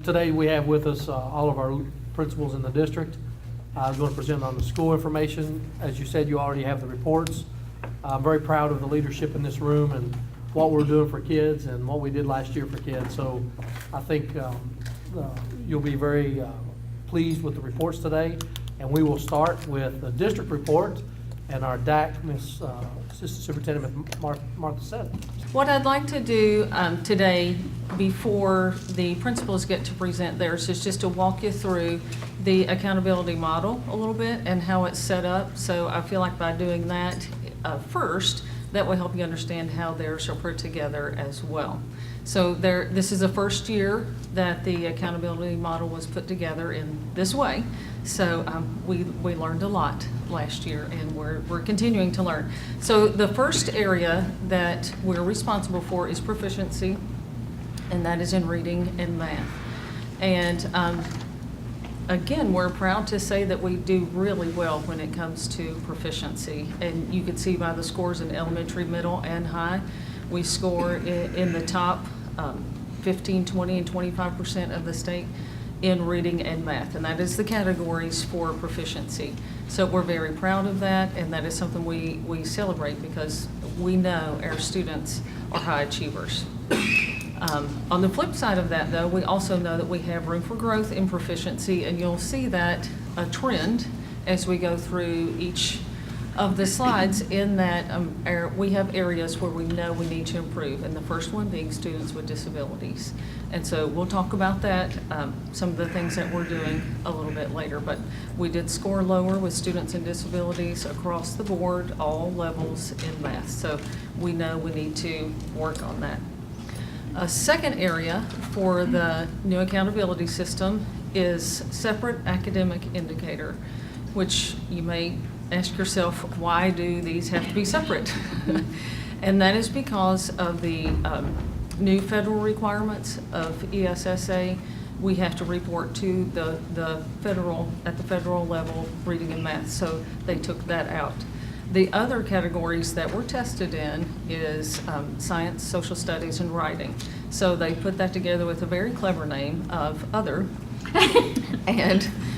Today we have with us all of our principals in the district. I'm going to present on the school information. As you said, you already have the reports. I'm very proud of the leadership in this room and what we're doing for kids and what we did last year for kids. So I think you'll be very pleased with the reports today. And we will start with the district report and our DAC, Ms. Assistant Superintendent Martha Seddon. What I'd like to do today, before the principals get to present theirs, is just to walk you through the accountability model a little bit and how it's set up. So I feel like by doing that first, that will help you understand how theirs are put together as well. So this is the first year that the accountability model was put together in this way. So we learned a lot last year, and we're continuing to learn. So the first area that we're responsible for is proficiency, and that is in reading and math. And again, we're proud to say that we do really well when it comes to proficiency. And you can see by the scores in elementary, middle, and high, we score in the top 15, 20, and 25% of the state in reading and math, and that is the categories for proficiency. So we're very proud of that, and that is something we celebrate because we know our students are high achievers. On the flip side of that, though, we also know that we have room for growth in proficiency, and you'll see that a trend as we go through each of the slides, in that we have areas where we know we need to improve, and the first one being students with disabilities. And so we'll talk about that, some of the things that we're doing a little bit later, but we did score lower with students and disabilities across the board, all levels in math. So we know we need to work on that. A second area for the new accountability system is separate academic indicator, which you may ask yourself, why do these have to be separate? And that is because of the new federal requirements of ESSA. We have to report to the federal level reading and math, so they took that out. The other categories that we're tested in is science, social studies, and writing. So they put that together with a very clever name of other.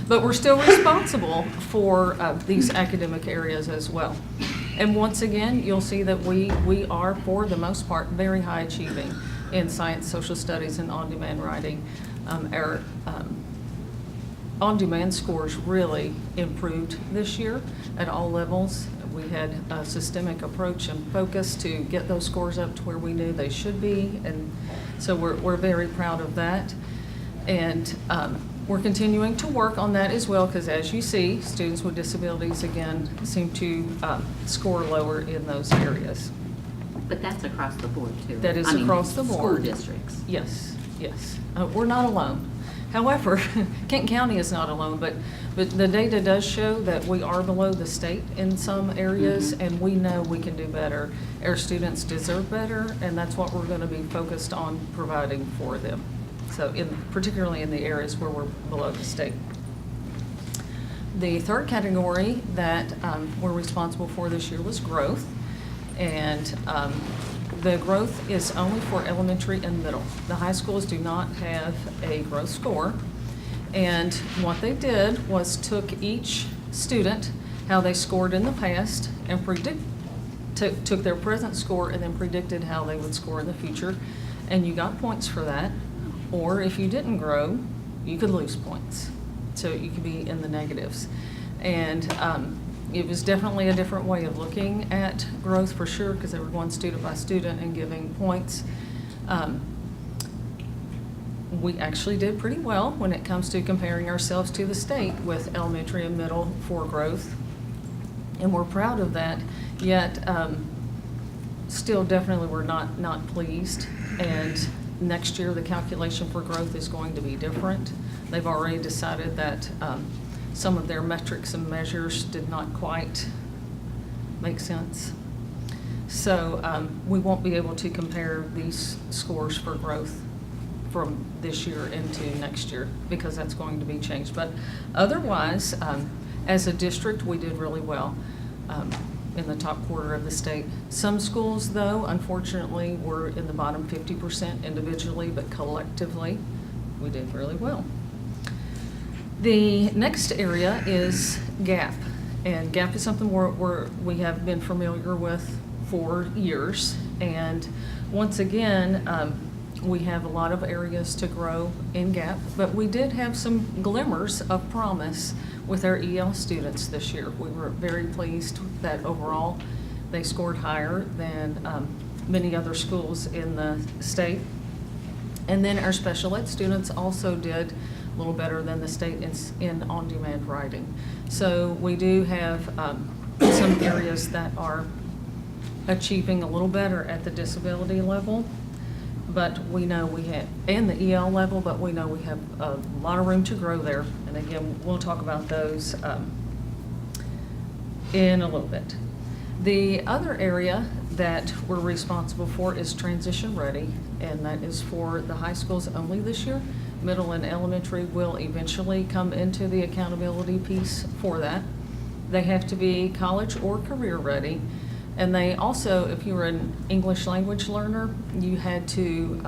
But we're still responsible for these academic areas as well. And once again, you'll see that we are, for the most part, very high achieving in science, social studies, and on-demand writing. Our on-demand scores really improved this year at all levels. We had a systemic approach and focus to get those scores up to where we knew they should be, and so we're very proud of that. And we're continuing to work on that as well, because as you see, students with disabilities again seem to score lower in those areas. But that's across the board too. That is across the board. School districts. Yes, yes. We're not alone. However, Kenton County is not alone, but the data does show that we are below the state in some areas, and we know we can do better. Our students deserve better, and that's what we're going to be focused on providing for them. So particularly in the areas where we're below the state. The third category that we're responsible for this year was growth. And the growth is only for elementary and middle. The high schools do not have a growth score. And what they did was took each student, how they scored in the past, and took their present score and then predicted how they would score in the future. And you got points for that. Or if you didn't grow, you could lose points. So you could be in the negatives. And it was definitely a different way of looking at growth for sure, because they were going student by student and giving points. We actually did pretty well when it comes to comparing ourselves to the state with elementary and middle for growth. And we're proud of that, yet still definitely we're not pleased. And next year, the calculation for growth is going to be different. They've already decided that some of their metrics and measures did not quite make sense. So we won't be able to compare these scores for growth from this year into next year, because that's going to be changed. But otherwise, as a district, we did really well. In the top quarter of the state. Some schools, though, unfortunately, were in the bottom 50% individually, but collectively, we did really well. The next area is GAP, and GAP is something we have been familiar with for years. And once again, we have a lot of areas to grow in GAP, but we did have some glimmers of promise with our EL students this year. We were very pleased that overall they scored higher than many other schools in the state. And then our special ed students also did a little better than the state in on-demand writing. So we do have some areas that are achieving a little better at the disability level, but we know we have, and the EL level, but we know we have a lot of room to grow there. And again, we'll talk about those in a little bit. The other area that we're responsible for is transition ready, and that is for the high schools only this year. Middle and elementary will eventually come into the accountability piece for that. They have to be college or career ready. And they also, if you were an English language learner, you had to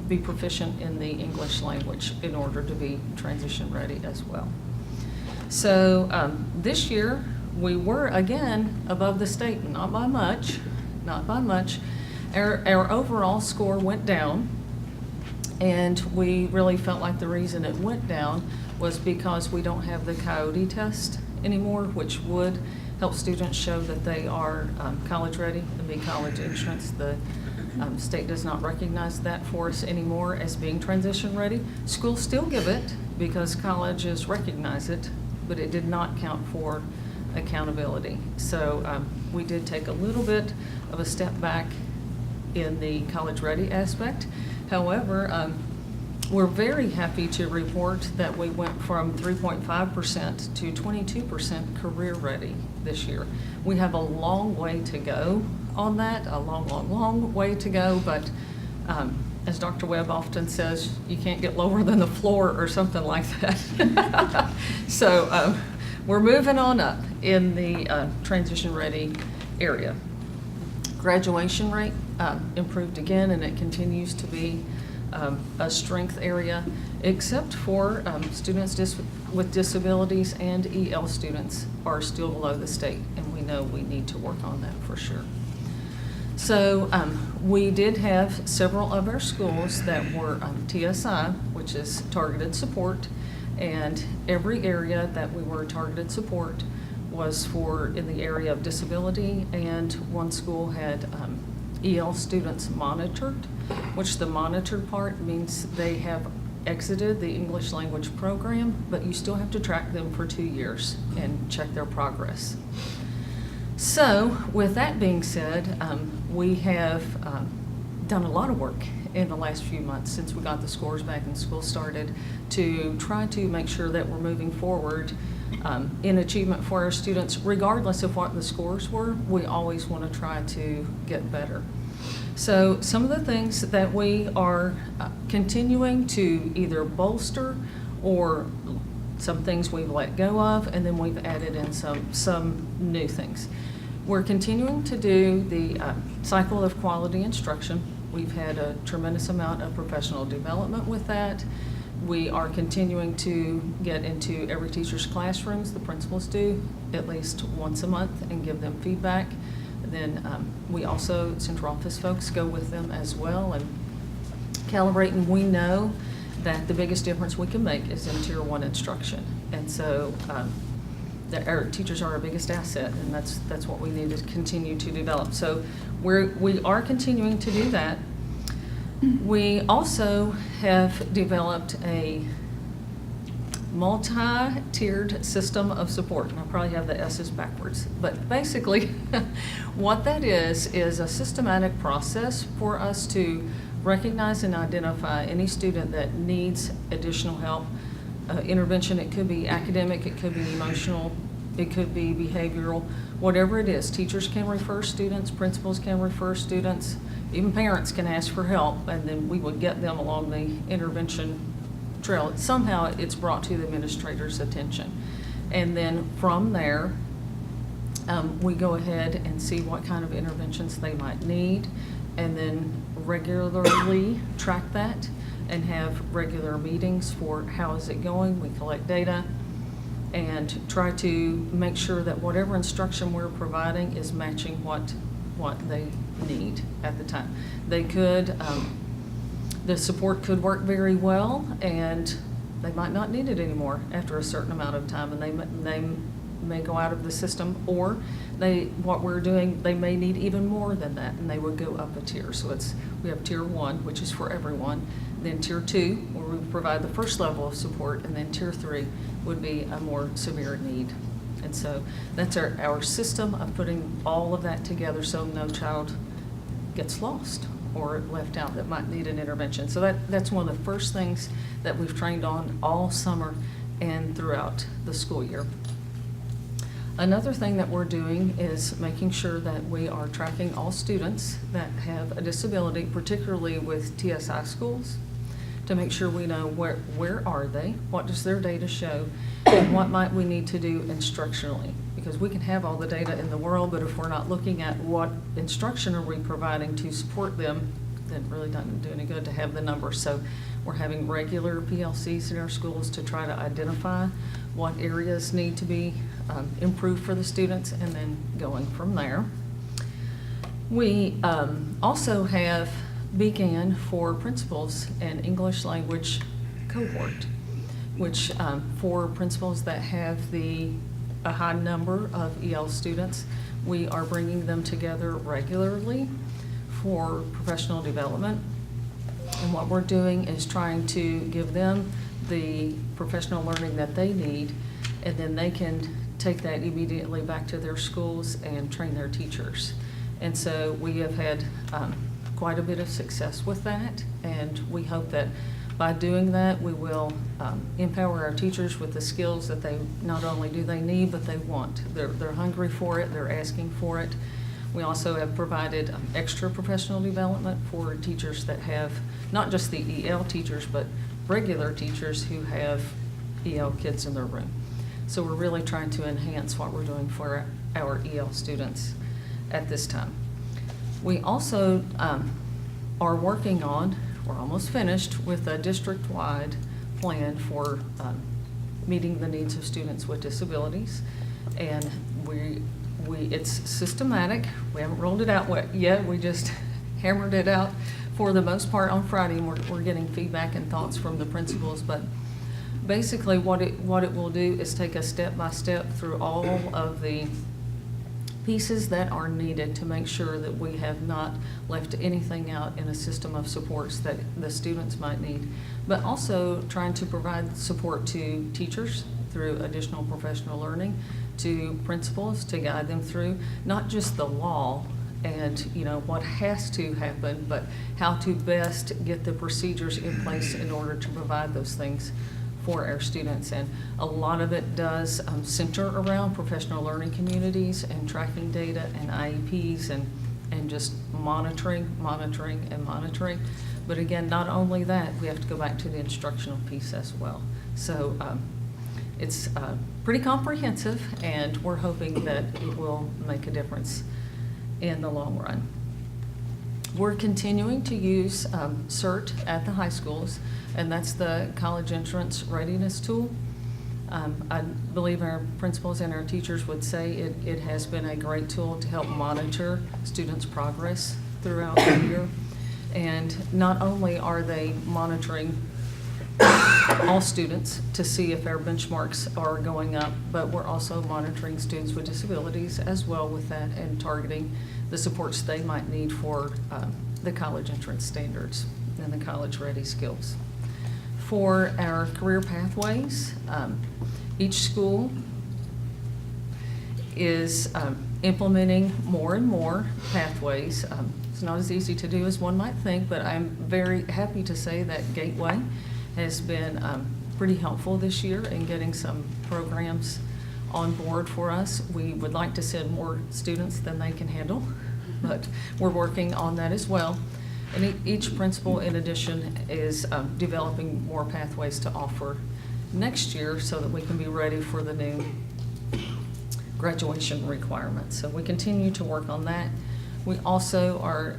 be proficient in the English language in order to be transition ready as well. So this year, we were again above the state, not by much, not by much. Our overall score went down, and we really felt like the reason it went down was because we don't have the Cawood test anymore, which would help students show that they are college ready and be college entrants. The state does not recognize that for us anymore as being transition ready. Schools still give it because colleges recognize it, but it did not count for accountability. So we did take a little bit of a step back in the college ready aspect. However, we're very happy to report that we went from 3.5% to 22% career ready this year. We have a long way to go on that, a long way to go, but as Dr. Webb often says, you can't get lower than the floor or something like that. So we're moving on up in the transition ready area. Graduation rate improved again, and it continues to be a strength area, except for students with disabilities, and EL students are still below the state, and we know we need to work on that for sure. So we did have several of our schools that were TSI, which is targeted support, and every area that we were targeted support was for in the area of disability, and one school had EL students monitored, which the monitored part means they have exited the English language program, but you still have to track them for 2 years and check their progress. So with that being said, we have done a lot of work in the last few months since we got the scores back and school started to try to make sure that we're moving forward in achievement for our students. Regardless of what the scores were, we always want to try to get better. So some of the things that we are continuing to either bolster, or some things we've let go of, and then we've added in some new things. We're continuing to do the cycle of quality instruction. We've had a tremendous amount of professional development with that. We are continuing to get into every teacher's classrooms, the principals do, at least once a month, and give them feedback. And then we also, central office folks, go with them as well and calibrate. And we know that the biggest difference we can make is in Tier 1 instruction. And so our teachers are our biggest asset, and that's what we need to continue to develop. So we are continuing to do that. We also have developed a multi-tiered system of support, and I probably have the S's backwards, but basically what that is a systematic process for us to recognize and identify any student that needs additional help, intervention. It could be academic, it could be emotional, it could be behavioral, whatever it is. Teachers can refer students, principals can refer students, even parents can ask for help, and then we would get them along the intervention trail. Somehow it's brought to the administrator's attention. And then from there, we go ahead and see what kind of interventions they might need, and then regularly track that and have regular meetings for how is it going. We collect data and try to make sure that whatever instruction we're providing is matching what they need at the time. They could, the support could work very well, and they might not need it anymore after a certain amount of time, and they may go out of the system, or what we're doing, they may need even more than that, and they would go up a tier. So we have tier 1, which is for everyone, then tier 2, where we provide the first level of support, and then tier 3 would be a more severe need. And so that's our system of putting all of that together so no child gets lost or left out that might need an intervention. So that's one of the first things that we've trained on all summer and throughout the school year. Another thing that we're doing is making sure that we are tracking all students that have a disability, particularly with TSI schools, to make sure we know where are they, what does their data show, and what might we need to do instructionally. Because we can have all the data in the world, but if we're not looking at what instruction are we providing to support them, then it really doesn't do any good to have the numbers. So we're having regular PLCs in our schools to try to identify what areas need to be improved for the students, and then going from there. We also have began for principals an English language cohort, which for principals that have a high number of EL students, we are bringing them together regularly for professional development. And what we're doing is trying to give them the professional learning that they need, and then they can take that immediately back to their schools and train their teachers. And so we have had quite a bit of success with that, and we hope that by doing that, we will empower our teachers with the skills that they not only do they need, but they want. They're hungry for it, they're asking for it. We also have provided extra professional development for teachers that have, not just the EL teachers, but regular teachers who have EL kids in their room. So we're really trying to enhance what we're doing for our EL students at this time. We also are working on, we're almost finished, with a district-wide plan for meeting the needs of students with disabilities. And it's systematic. We haven't rolled it out yet. We just hammered it out for the most part on Friday, and we're getting feedback and thoughts from the principals. But basically what it will do is take us step by step through all of the pieces that are needed to make sure that we have not left anything out in a system of supports that the students might need, but also trying to provide support to teachers through additional professional learning, to principals to guide them through not just the law and what has to happen, but how to best get the procedures in place in order to provide those things for our students. And a lot of it does center around professional learning communities and tracking data and IEPs and just monitoring. But again, not only that, we have to go back to the instructional piece as well. So it's pretty comprehensive, and we're hoping that it will make a difference in the long run. We're continuing to use CERT at the high schools, and that's the college entrance readiness tool. I believe our principals and our teachers would say it has been a great tool to help monitor students' progress throughout the year. And not only are they monitoring all students to see if our benchmarks are going up, but we're also monitoring students with disabilities as well with that, and targeting the supports they might need for the college entrance standards and the college ready skills. For our career pathways, each school is implementing more and more pathways. It's not as easy to do as one might think, but I'm very happy to say that Gateway has been pretty helpful this year in getting some programs on board for us. We would like to send more students than they can handle, but we're working on that as well. And each principal, in addition, is developing more pathways to offer next year so that we can be ready for the new graduation requirements. So we continue to work on that. We also are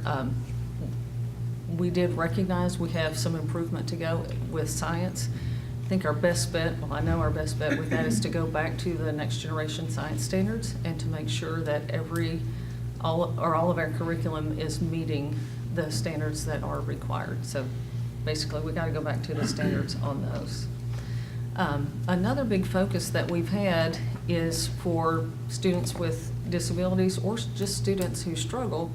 We did recognize we have some improvement to go with science. I think our best bet, well, I know our best bet with that is to go back to the next generation science standards and to make sure that all of our curriculum is meeting the standards that are required. So basically, we got to go back to the standards on those. Another big focus that we've had is for students with disabilities or just students who struggle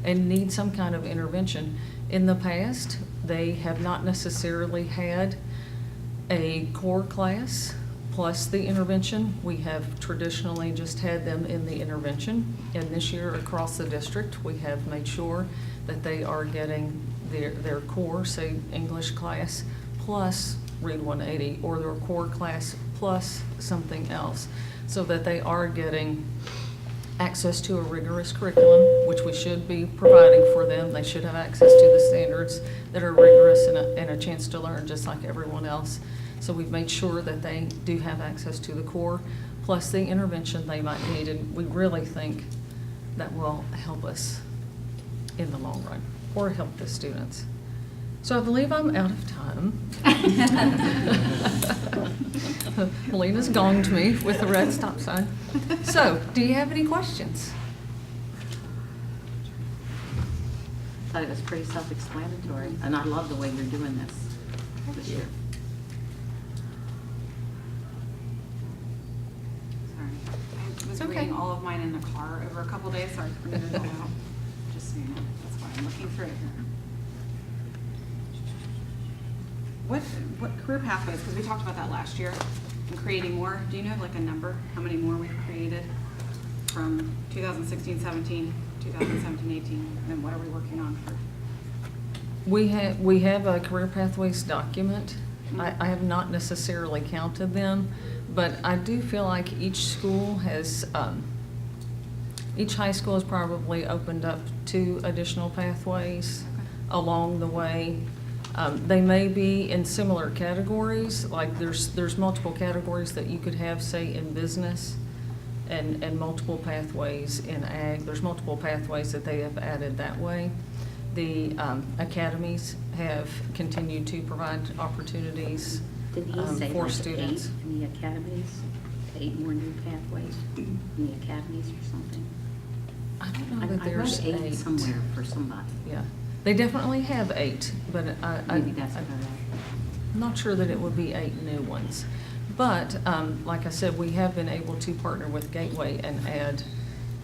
and need some kind of intervention. In the past, they have not necessarily had a core class plus the intervention. We have traditionally just had them in the intervention. And this year across the district, we have made sure that they are getting their core, say English class, plus Read 180, or their core class plus something else, so that they are getting access to a rigorous curriculum, which we should be providing for them. They should have access to the standards that are rigorous and a chance to learn just like everyone else. So we've made sure that they do have access to the core, plus the intervention they might need, and we really think that will help us in the long run, or help the students. So I believe I'm out of time. Melina's gonged me with the red stop sign. So, do you have any questions? I thought it was pretty self-explanatory, and I love the way you're doing this year. Sorry. I was Okay. reading all of mine in the car over a couple days, so I printed it all out. Just so you know, that's why I'm looking through it here. What career pathways, because we talked about that last year, and creating more. Do you know like a number, how many more we've created from 2016-17, 2017-18, and then what are we working on for? We have a career pathways document. I have not necessarily counted them, but I do feel like each school has, each high school has probably opened up 2 additional pathways along the way. They may be in similar categories, like there's multiple categories that you could have, say, in business, and multiple pathways in ag. There's multiple pathways that they have added that way. The academies have continued to provide opportunities Did he say for like students. 8 in the academies? 8 more new pathways in the academies or something? I don't know that there's I read 8 8 somewhere for somebody. Yeah, they definitely have 8, but Maybe that's I'm about not sure that it would be 8 new ones. But like I said, we have been able to partner with Gateway and add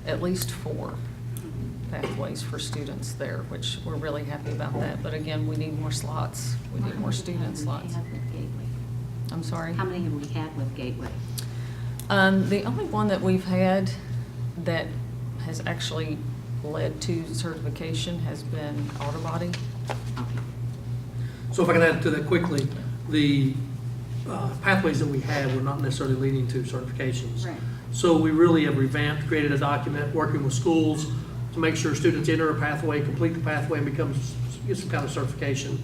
at least 4 pathways for students there, which we're really happy about that. But again, we need more slots. We need more student slots. How many have we had with Gateway? I'm sorry? How many have we had with Gateway? The only one that we've had that has actually led to certification has been auto body. Okay. So if I can add to that quickly, the pathways that we had were not necessarily leading to certifications. Right. So we really have revamped, created a document, working with schools to make sure students enter a pathway, complete the pathway, and get some kind of certification.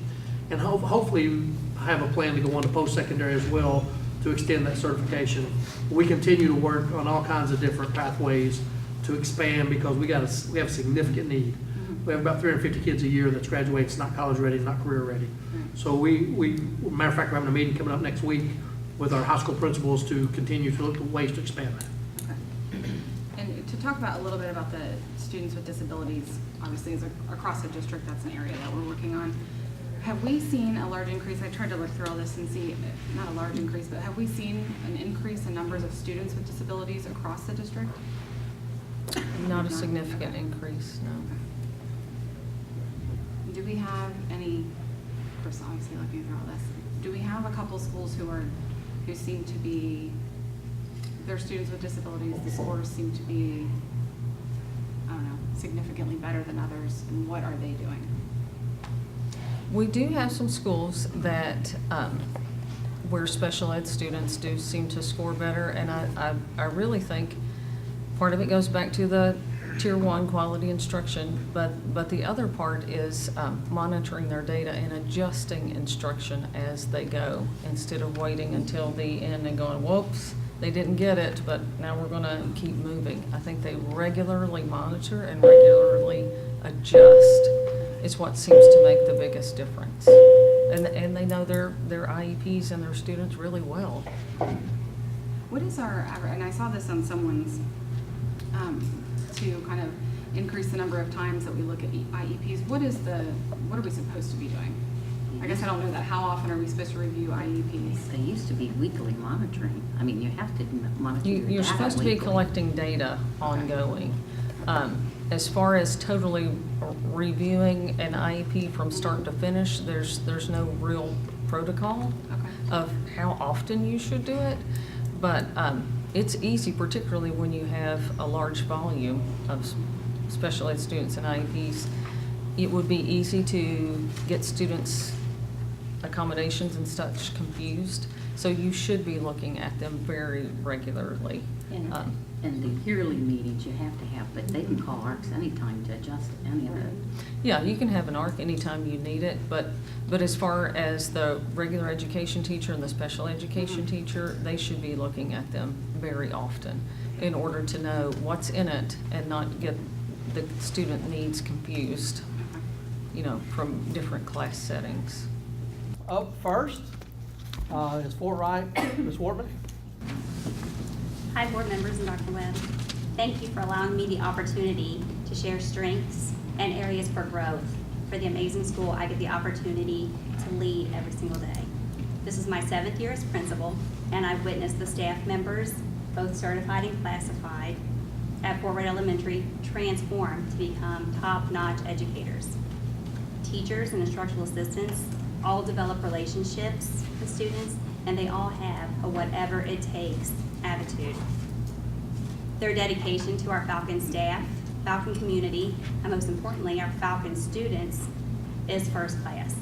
And hopefully have a plan to go on to post-secondary as well to extend that certification. We continue to work on all kinds of different pathways to expand because we have a significant need. We have about 350 kids a year that's graduating, it's not college ready, not career ready. So matter of fact, we're having a meeting coming up next week with our high school principals to continue to look at ways to expand that. Okay. And to talk about a little bit about the students with disabilities, obviously as across the district, that's an area that we're working on. Have we seen a large increase? I tried to look through all this and see, not a large increase, but have we seen an increase in numbers of students with disabilities across the district? Not a significant increase, no. Do we have any, of course, obviously looking through all this, do we have a couple schools who seem to be, their students with disabilities, the scores seem to be, I don't know, significantly better than others, and what are they doing? We do have some schools that, where special ed students do seem to score better, and I really think part of it goes back to the Tier 1 quality instruction, but the other part is monitoring their data and adjusting instruction as they go, instead of waiting until the end and going, whoops, they didn't get it, but now we're going to keep moving. I think they regularly monitor and regularly adjust is what seems to make the biggest difference. And they know their IEPs and their students really well. What is our average, and I saw this on someone's, to kind of increase the number of times that we look at IEPs, what are we supposed to be doing? I guess I don't know that. How often are we supposed to review IEPs? They used to be weekly monitoring. I mean, you have to monitor your data You're supposed to be weekly. collecting data ongoing. As far as totally reviewing an IEP from start to finish, there's no real protocol Okay. of how often you should do it. But it's easy, particularly when you have a large volume of special ed students and IEPs. It would be easy to get students' accommodations and such confused. So you should be looking at them very regularly. And the yearly meetings you have to have, but they can call ARCs anytime to adjust any of it. Yeah, you can have an ARC anytime you need it, but as far as the regular education teacher and the special education teacher, they should be looking at them very often in order to know what's in it and not get the student needs confused, you know, from different class settings. Up first is Fort Wright, Ms. Wortman. Hi, board members and Dr. Webb. Thank you for allowing me the opportunity to share strengths and areas for growth for the amazing school I get the opportunity to lead every single day. This is my 7th year as principal, and I've witnessed the staff members, both certified and classified, at Fort Wright Elementary transform to become top-notch educators. Teachers and instructional assistants all develop relationships with students, and they all have a whatever it takes attitude. Their dedication to our Falcon staff, Falcon community, and most importantly, our Falcon students is first class.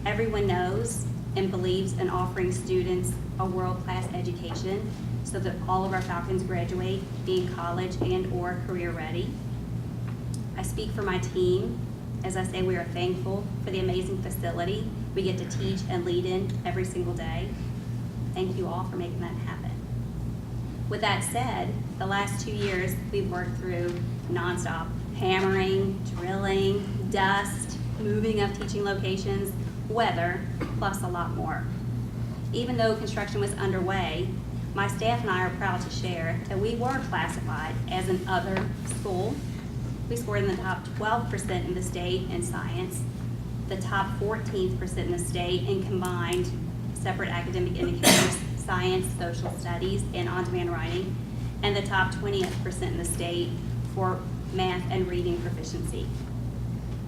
Everyone knows and believes in offering students a world-class education so that all of our Falcons graduate being college and or career ready. I speak for my team as I say we are thankful for the amazing facility we get to teach and lead in every single day. Thank you all for making that happen. With that said, the last 2 years we've worked through nonstop hammering, drilling, dust, moving of teaching locations, weather, plus a lot more. Even though construction was underway, my staff and I are proud to share that we were classified as an other school. We scored in the top 12% in the state in science, the top 14th% in the state in combined separate academic indicators, science, social studies, and on-demand writing, and the top 20th% in the state for math and reading proficiency.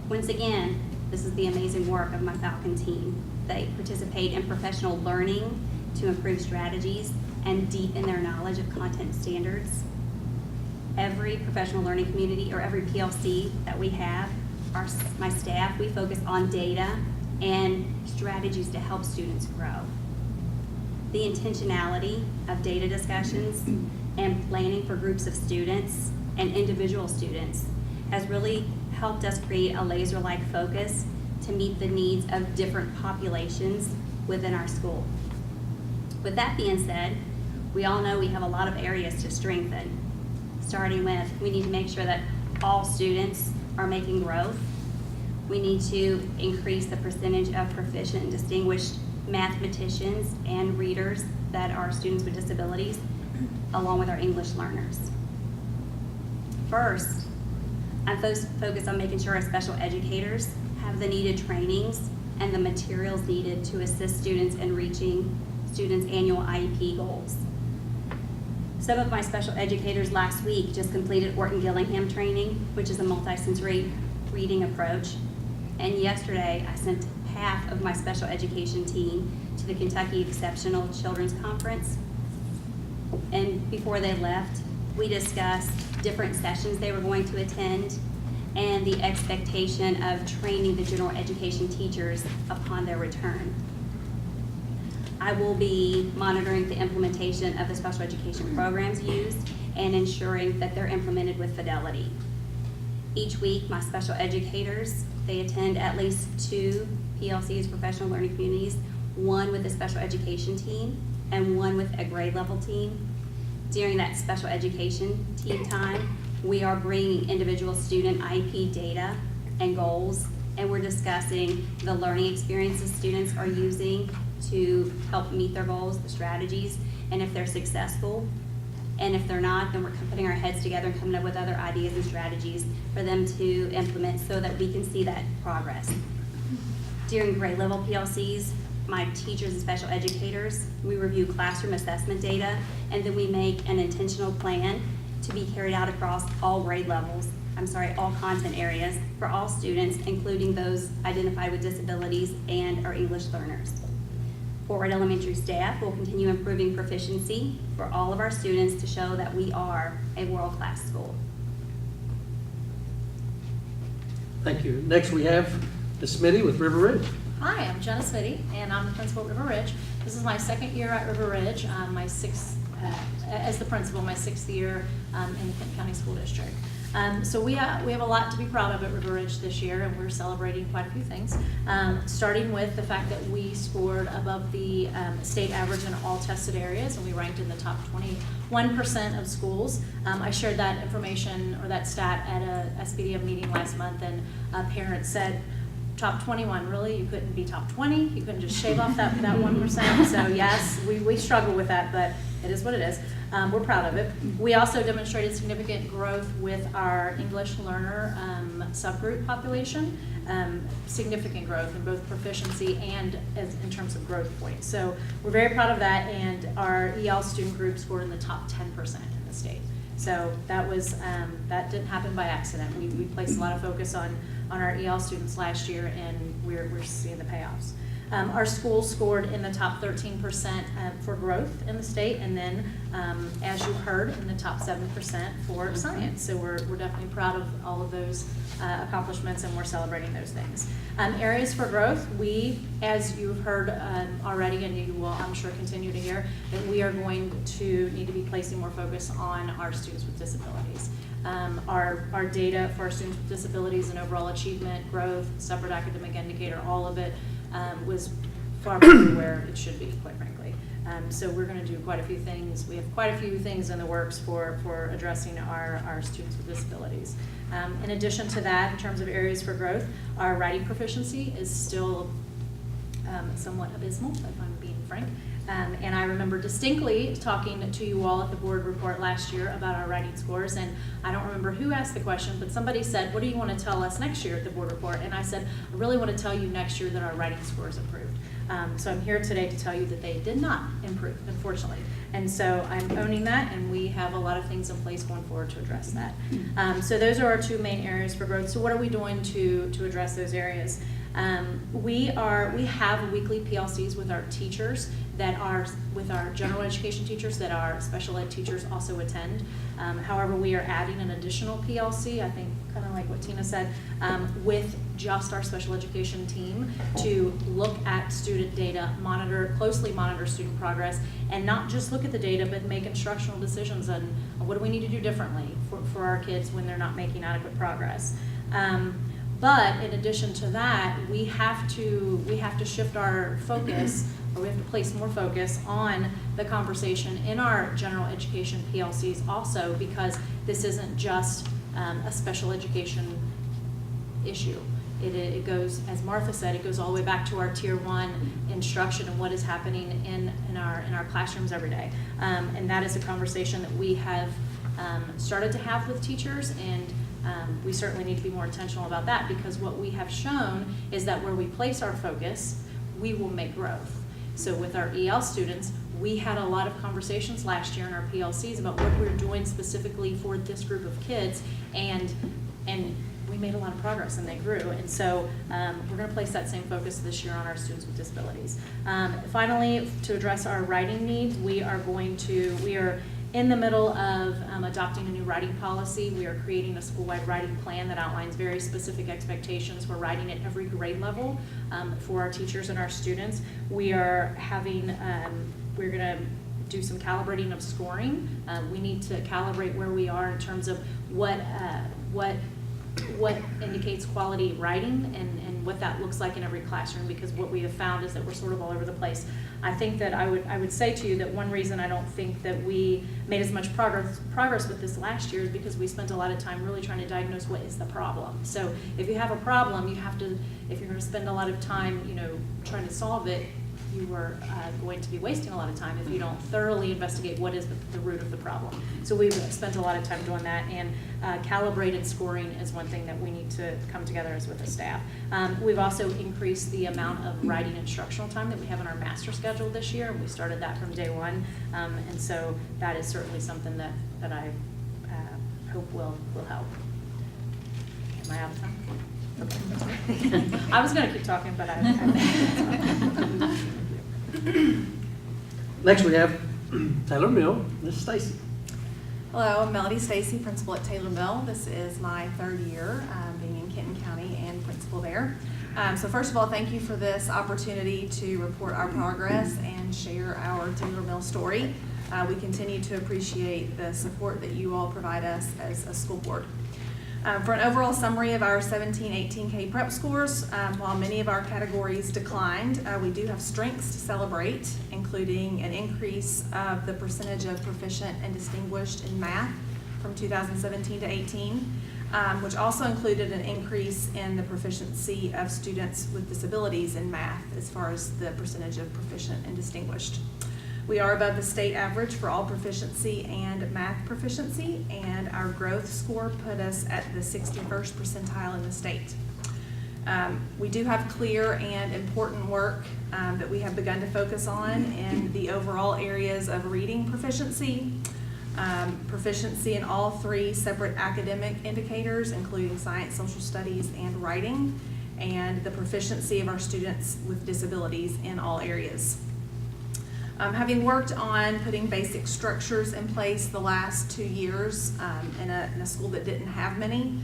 Once again, this is the amazing work of my Falcon team. They participate in professional learning to improve strategies and deepen their knowledge of content standards. Every professional learning community or every PLC that we have, my staff, we focus on data and strategies to help students grow. The intentionality of data discussions and planning for groups of students and individual students has really helped us create a laser-like focus to meet the needs of different populations within our school. With that being said, we all know we have a lot of areas to strengthen. Starting with, we need to make sure that all students are making growth. We need to increase the percentage of proficient and distinguished mathematicians and readers that are students with disabilities, along with our English learners. First, I'm focused on making sure our special educators have the needed trainings and the materials needed to assist students in reaching students' annual IEP goals. Some of my special educators last week just completed Orton-Gillingham training, which is a multisensory reading approach. And yesterday, I sent half of my special education team to the Kentucky Exceptional Children's Conference. And before they left, we discussed different sessions they were going to attend and the expectation of training the general education teachers upon their return. I will be monitoring the implementation of the special education programs used and ensuring that they're implemented with fidelity. Each week, my special educators, they attend at least 2 PLCs, professional learning communities, one with a special education team and one with a grade level team. During that special education team time, we are bringing individual student IEP data and goals, and we're discussing the learning experiences students are using to help meet their goals, the strategies, and if they're successful. And if they're not, then we're putting our heads together and coming up with other ideas and strategies for them to implement so that we can see that progress. During grade level PLCs, my teachers and special educators, we review classroom assessment data, and then we make an intentional plan to be carried out across all grade levels, all content areas for all students, including those identified with disabilities and our English learners. Cohort Elementary staff will continue improving proficiency for all of our students to show that we are a world-class school. Thank you. Next, we have Ms. Smitty with River Ridge. Hi, I'm Jenna Smitty, and I'm the principal at River Ridge. This is my second year at River Ridge, my sixth, as the principal, my 6th year in the Kenton County School District. So we have a lot to be proud of at River Ridge this year, and we're celebrating quite a few things. Starting with the fact that we scored above the state average in all tested areas, and we ranked in the top 21% of schools. I shared that information or that stat at a SPDM meeting last month, and a parent said, top 21, really? You couldn't be top 20? You couldn't just shave off that 1%? So yes, we struggle with that, but it is what it is. We're proud of it. We also demonstrated significant growth with our English learner subgroup population, significant growth in both proficiency and in terms of growth points. So we're very proud of that, and our EL student group scored in the top 10% in the state. So that was that didn't happen by accident. We placed a lot of focus on our EL students last year, and we're seeing the payoffs. Our school scored in the top 13% for growth in the state, and then, as you heard, in the top 7% for science. So we're definitely proud of all of those accomplishments, and we're celebrating those things. Areas for growth, we, as you've heard already, and you will, I'm sure, continue to hear, that we are going to need to be placing more focus on our students with disabilities. Our data for our students with disabilities and overall achievement, growth, separate academic indicator, all of it was far from where it should be, quite frankly. So we're going to do quite a few things. We have quite a few things in the works for addressing our students with disabilities. In addition to that, in terms of areas for growth, our writing proficiency is still somewhat abysmal, if I'm being frank. And I remember distinctly talking to you all at the board report last year about our writing scores, and I don't remember who asked the question, but somebody said, what do you want to tell us next year at the board report? And I said, I really want to tell you next year that our writing scores improved. So I'm here today to tell you that they did not improve, unfortunately. And so I'm owning that, and we have a lot of things in place going forward to address that. So those are our two main areas for growth. So what are we doing to address those areas? We have weekly PLCs with our teachers that are, with our general education teachers that our special ed teachers also attend. However, we are adding an additional PLC, I think kind of like what Tina said, with just our special education team to look at student data, closely monitor student progress, and not just look at the data, but make instructional decisions on what do we need to do differently for our kids when they're not making adequate progress. But in addition to that, we have to shift our focus, or we have to place more focus on the conversation in our general education PLCs also, because this isn't just a special education issue. It goes, as Martha said, it goes all the way back to our Tier 1 instruction and what is happening in our classrooms every day. And that is a conversation that we have started to have with teachers, and we certainly need to be more intentional about that, because what we have shown is that where we place our focus, we will make growth. So with our EL students, we had a lot of conversations last year in our PLCs about what we're doing specifically for this group of kids, and we made a lot of progress and they grew. And so we're going to place that same focus this year on our students with disabilities. Finally, to address our writing needs, we are in the middle of adopting a new writing policy. We are creating a school-wide writing plan that outlines very specific expectations for writing at every grade level for our teachers and our students. We are we're going to do some calibrating of scoring. We need to calibrate where we are in terms of what what indicates quality writing and what that looks like in every classroom, because what we have found is that we're sort of all over the place. I think that I would say to you that one reason I don't think that we made as much progress with this last year is because we spent a lot of time really trying to diagnose what is the problem. So if you have a problem, you have to, if you're going to spend a lot of time, trying to solve it, you are going to be wasting a lot of time if you don't thoroughly investigate what is the root of the problem. So we've spent a lot of time doing that, and calibrated scoring is one thing that we need to come together as with the staff. We've also increased the amount of writing instructional time that we have in our master schedule this year, and we started that from day one, and so that is certainly something that I hope will help. Am I out of time? Okay. I was going to keep talking, but I Next we have Taylor Mill, Miss Stacy. Hello, I'm Melody Stacy, principal at Taylor Mill. This is my third year being in Kenton County and principal there. So first of all, thank you for this opportunity to report our progress and share our Taylor Mill story. We continue to appreciate the support that you all provide us as a school board. For an overall summary of our 17-18K prep scores, while many of our categories declined, we do have strengths to celebrate, including an increase of the percentage of proficient and distinguished in math from 2017 to 18, which also included an increase in the proficiency of students with disabilities in math as far as the percentage of proficient and distinguished. We are above the state average for all proficiency and math proficiency, and our growth score put us at the 61st percentile in the state. We do have clear and important work that we have begun to focus on in the overall areas of reading proficiency, proficiency in all three separate academic indicators, including science, social studies, and writing, and the proficiency of our students with disabilities in all areas. Having worked on putting basic structures in place the last 2 years in a school that didn't have many,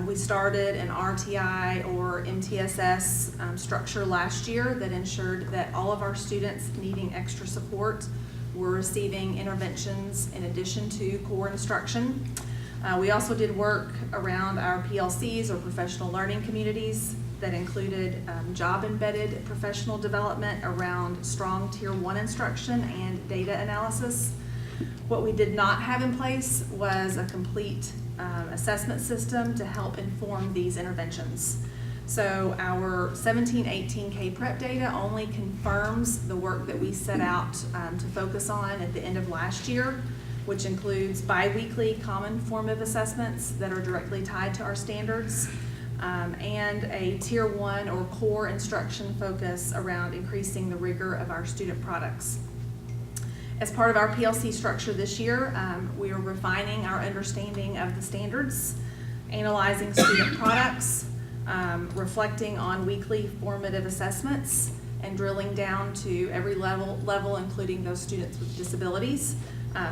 we started an RTI or MTSS structure last year that ensured that all of our students needing extra support were receiving interventions in addition to core instruction. We also did work around our PLCs or professional learning communities that included job-embedded professional development around strong Tier 1 instruction and data analysis. What we did not have in place was a complete assessment system to help inform these interventions. So our 17-18K prep data only confirms the work that we set out to focus on at the end of last year, which includes bi-weekly common formative assessments that are directly tied to our standards, and a Tier 1 or core instruction focus around increasing the rigor of our student products. As part of our PLC structure this year, we are refining our understanding of the standards, analyzing student products, reflecting on weekly formative assessments, and drilling down to every level including those students with disabilities,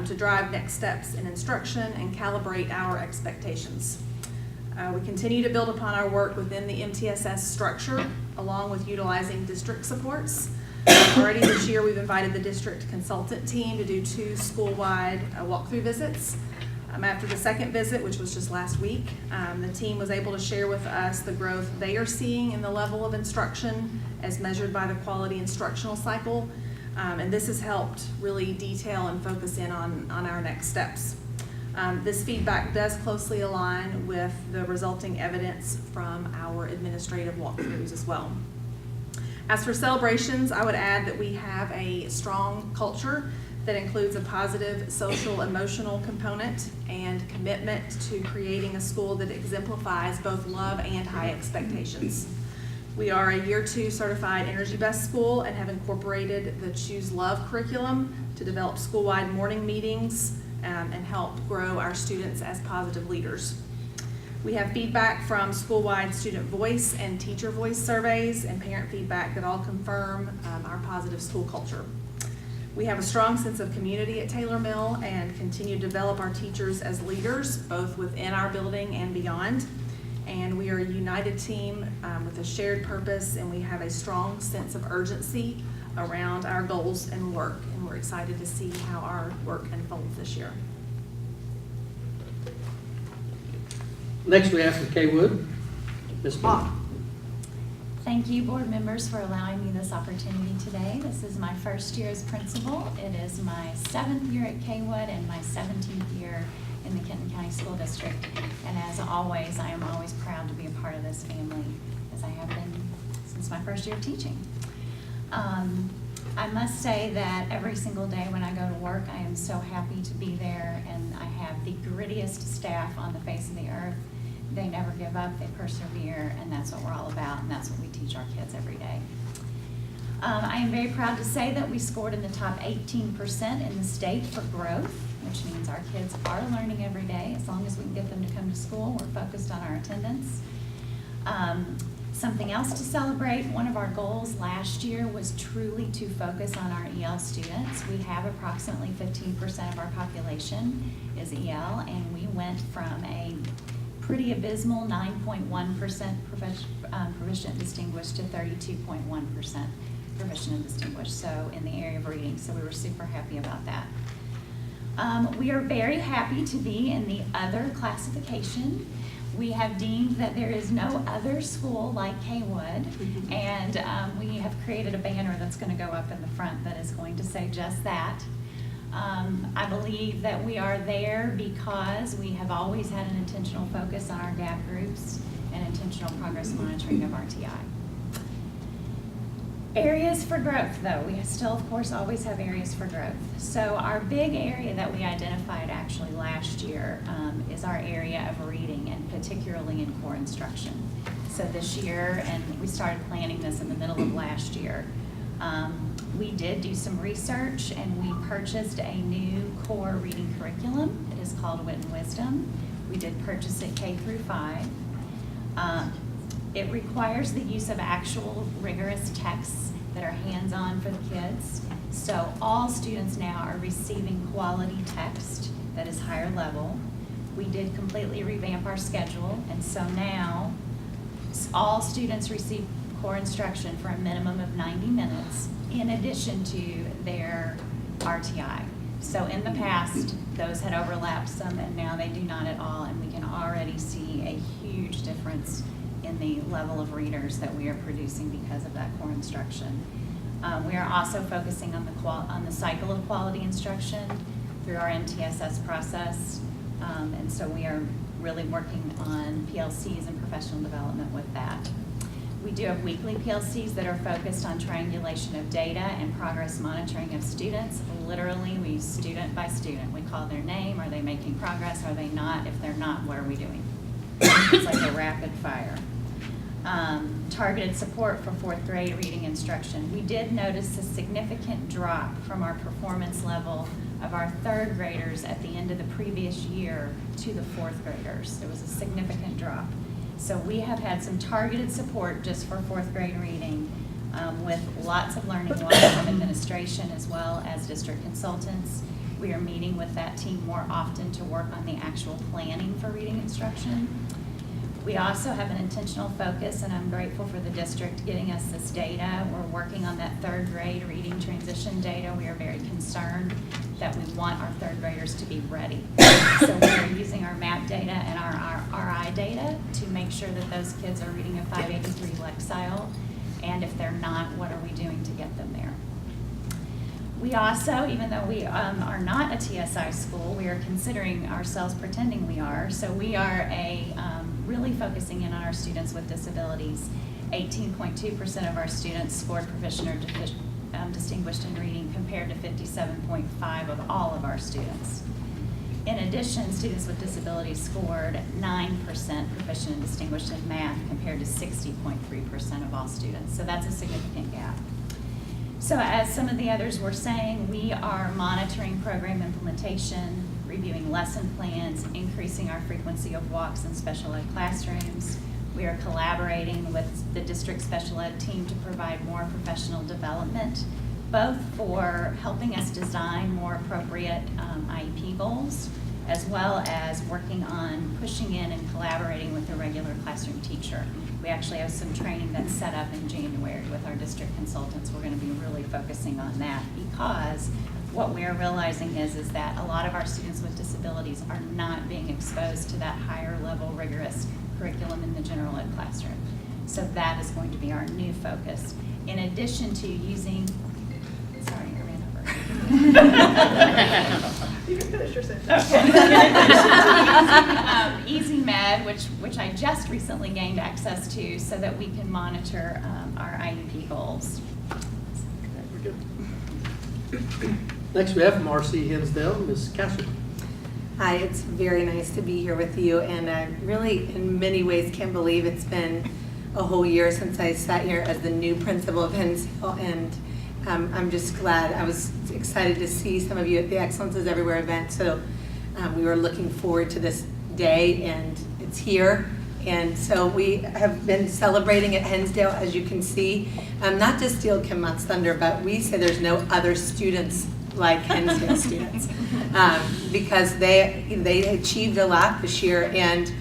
to drive next steps in instruction and calibrate our expectations. We continue to build upon our work within the MTSS structure, along with utilizing district supports. Already this year, we've invited the district consultant team to do 2 school-wide walkthrough visits. After the second visit, which was just last week, the team was able to share with us the growth they are seeing in the level of instruction as measured by the quality instructional cycle. And this has helped really detail and focus in on our next steps. This feedback does closely align with the resulting evidence from our administrative walkthroughs as well. As for celebrations, I would add that we have a strong culture that includes a positive social emotional component and commitment to creating a school that exemplifies both love and high expectations. We are a Year 2 certified Energy Best school and have incorporated the Choose Love curriculum to develop school-wide morning meetings and help grow our students as positive leaders. We have feedback from school-wide student voice and teacher voice surveys and parent feedback that all confirm our positive school culture. We have a strong sense of community at Taylor Mill and continue to develop our teachers as leaders, both within our building and beyond. And we are a united team with a shared purpose, and we have a strong sense of urgency around our goals and work. And we're excited to see how our work unfolds this year. Next, we have from Cawood, Ms. Bach. Thank you, board members, for allowing me this opportunity today. This is my first year as principal. It is my 7th year at Cawood and my 17th year in the Kenton County School District. And as always, I am always proud to be a part of this family, as I have been since my first year of teaching. I must say that every single day when I go to work, I am so happy to be there, and I have the grittiest staff on the face of the earth. They never give up, they persevere, and that's what we're all about, and that's what we teach our kids every day. I am very proud to say that we scored in the top 18% in the state for growth, which means our kids are learning every day. As long as we can get them to come to school, we're focused on our attendance. Something else to celebrate, one of our goals last year was truly to focus on our EL students. We have approximately 15% of our population is EL, and we went from a pretty abysmal 9.1% proficient distinguished to 32.1% proficient and distinguished, so in the area of reading, so we were super happy about that. We are very happy to be in the other classification. We have deemed that there is no other school like Cawood, and we have created a banner that's going to go up in the front that is going to say just that. I believe that we are there because we have always had an intentional focus on our gap groups and intentional progress monitoring of RTI. Areas for growth, though. We still, of course, always have areas for growth. So our big area that we identified actually last year is our area of reading, and particularly in core instruction. So this year, and we started planning this in the middle of last year, we did do some research and we purchased a new core reading curriculum. It is called Wit and Wisdom. We did purchase it K through 5. It requires the use of actual rigorous texts that are hands-on for the kids. So all students now are receiving quality text that is higher level. We did completely revamp our schedule, and so now all students receive core instruction for a minimum of 90 minutes in addition to their RTI. So in the past, those had overlapped some, and now they do not at all, and we can already see a huge difference in the level of readers that we are producing because of that core instruction. We are also focusing on the cycle of quality instruction through our MTSS process, and so we are really working on PLCs and professional development with that. We do have weekly PLCs that are focused on triangulation of data and progress monitoring of students. Literally, we student by student. We call their name. Are they making progress? Are they not? If they're not, what are we doing? It's like a rapid fire. Targeted support for 4th grade reading instruction. We did notice a significant drop from our performance level of our 3rd graders at the end of the previous year to the 4th graders. There was a significant drop. So we have had some targeted support just for 4th grade reading with lots of learning from administration as well as district consultants. We are meeting with that team more often to work on the actual planning for reading instruction. We also have an intentional focus, and I'm grateful for the district getting us this data. We're working on that 3rd grade reading transition data. We are very concerned that we want our 3rd graders to be ready. So we are using our MAP data and our RI data to make sure that those kids are reading a 583 Lexile, and if they're not, what are we doing to get them there? We also, even though we are not a TSI school, we are considering ourselves pretending we are. So we are really focusing in on our students with disabilities. 18.2% of our students scored proficient or distinguished in reading compared to 57.5% of all of our students. In addition, students with disabilities scored 9% proficient and distinguished in math compared to 60.3% of all students. So that's a significant gap. So as some of the others were saying, we are monitoring program implementation, reviewing lesson plans, increasing our frequency of walks in special ed classrooms. We are collaborating with the district special ed team to provide more professional development, both for helping us design more appropriate IEP goals, as well as working on pushing in and collaborating with the regular classroom teacher. We actually have some training that's set up in January with our district consultants. We're going to be really focusing on that because what we are realizing is that a lot of our students with disabilities are not being exposed to that higher level rigorous curriculum in the general ed classroom. So that is going to be our new focus. In addition to using, sorry, I ran over. You can finish your sentence. Okay. Easy Med, which I just recently gained access to so that we can monitor our IEP goals. Next, we have from RC Hinsdale, Ms. Castleman. Hi, it's very nice to be here with you, and I really, in many ways, can't believe it's been a whole year since I sat here as the new principal of Hinsdale, and I'm just glad. I was excited to see some of you at the Excellences Everywhere event, so we were looking forward to this day, and it's here. And so we have been celebrating at Hinsdale, as you can see, not to steal Kim Mott's thunder, but we say there's no other students like Hinsdale students, because they achieved a lot this year, and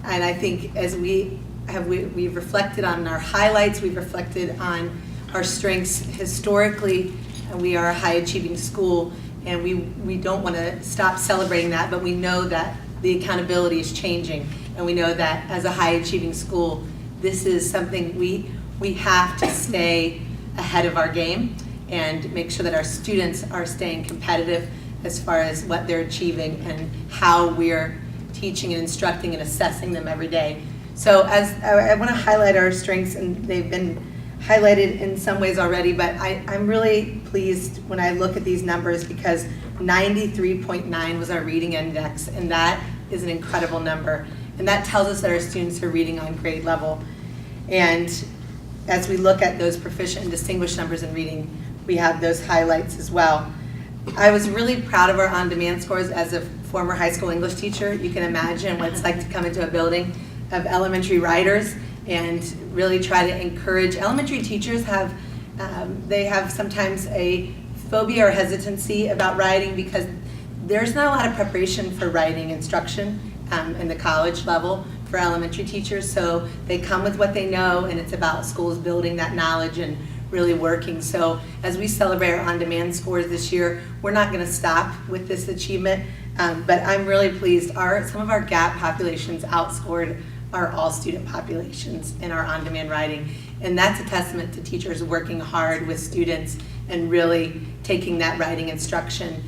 I think as we've reflected on our highlights, we've reflected on our strengths historically, and we are a high achieving school, and we don't want to stop celebrating that, but we know that the accountability is changing, and we know that as a high achieving school, this is something we have to stay ahead of our game and make sure that our students are staying competitive as far as what they're achieving and how we're teaching and instructing and assessing them every day. So as I want to highlight our strengths, and they've been highlighted in some ways already, but I'm really pleased when I look at these numbers because 93.9 was our reading index, and that is an incredible number. And that tells us that our students are reading on grade level. And as we look at those proficient and distinguished numbers in reading, we have those highlights as well. I was really proud of our on-demand scores as a former high school English teacher. You can imagine what it's like to come into a building of elementary writers and really try to encourage. Elementary teachers have sometimes a phobia or hesitancy about writing because there's not a lot of preparation for writing instruction in the college level for elementary teachers, so they come with what they know, and it's about schools building that knowledge and really working. So as we celebrate our on-demand scores this year, we're not going to stop with this achievement, but I'm really pleased. Some of our gap populations outscored our all-student populations in our on-demand writing, and that's a testament to teachers working hard with students and really taking that writing instruction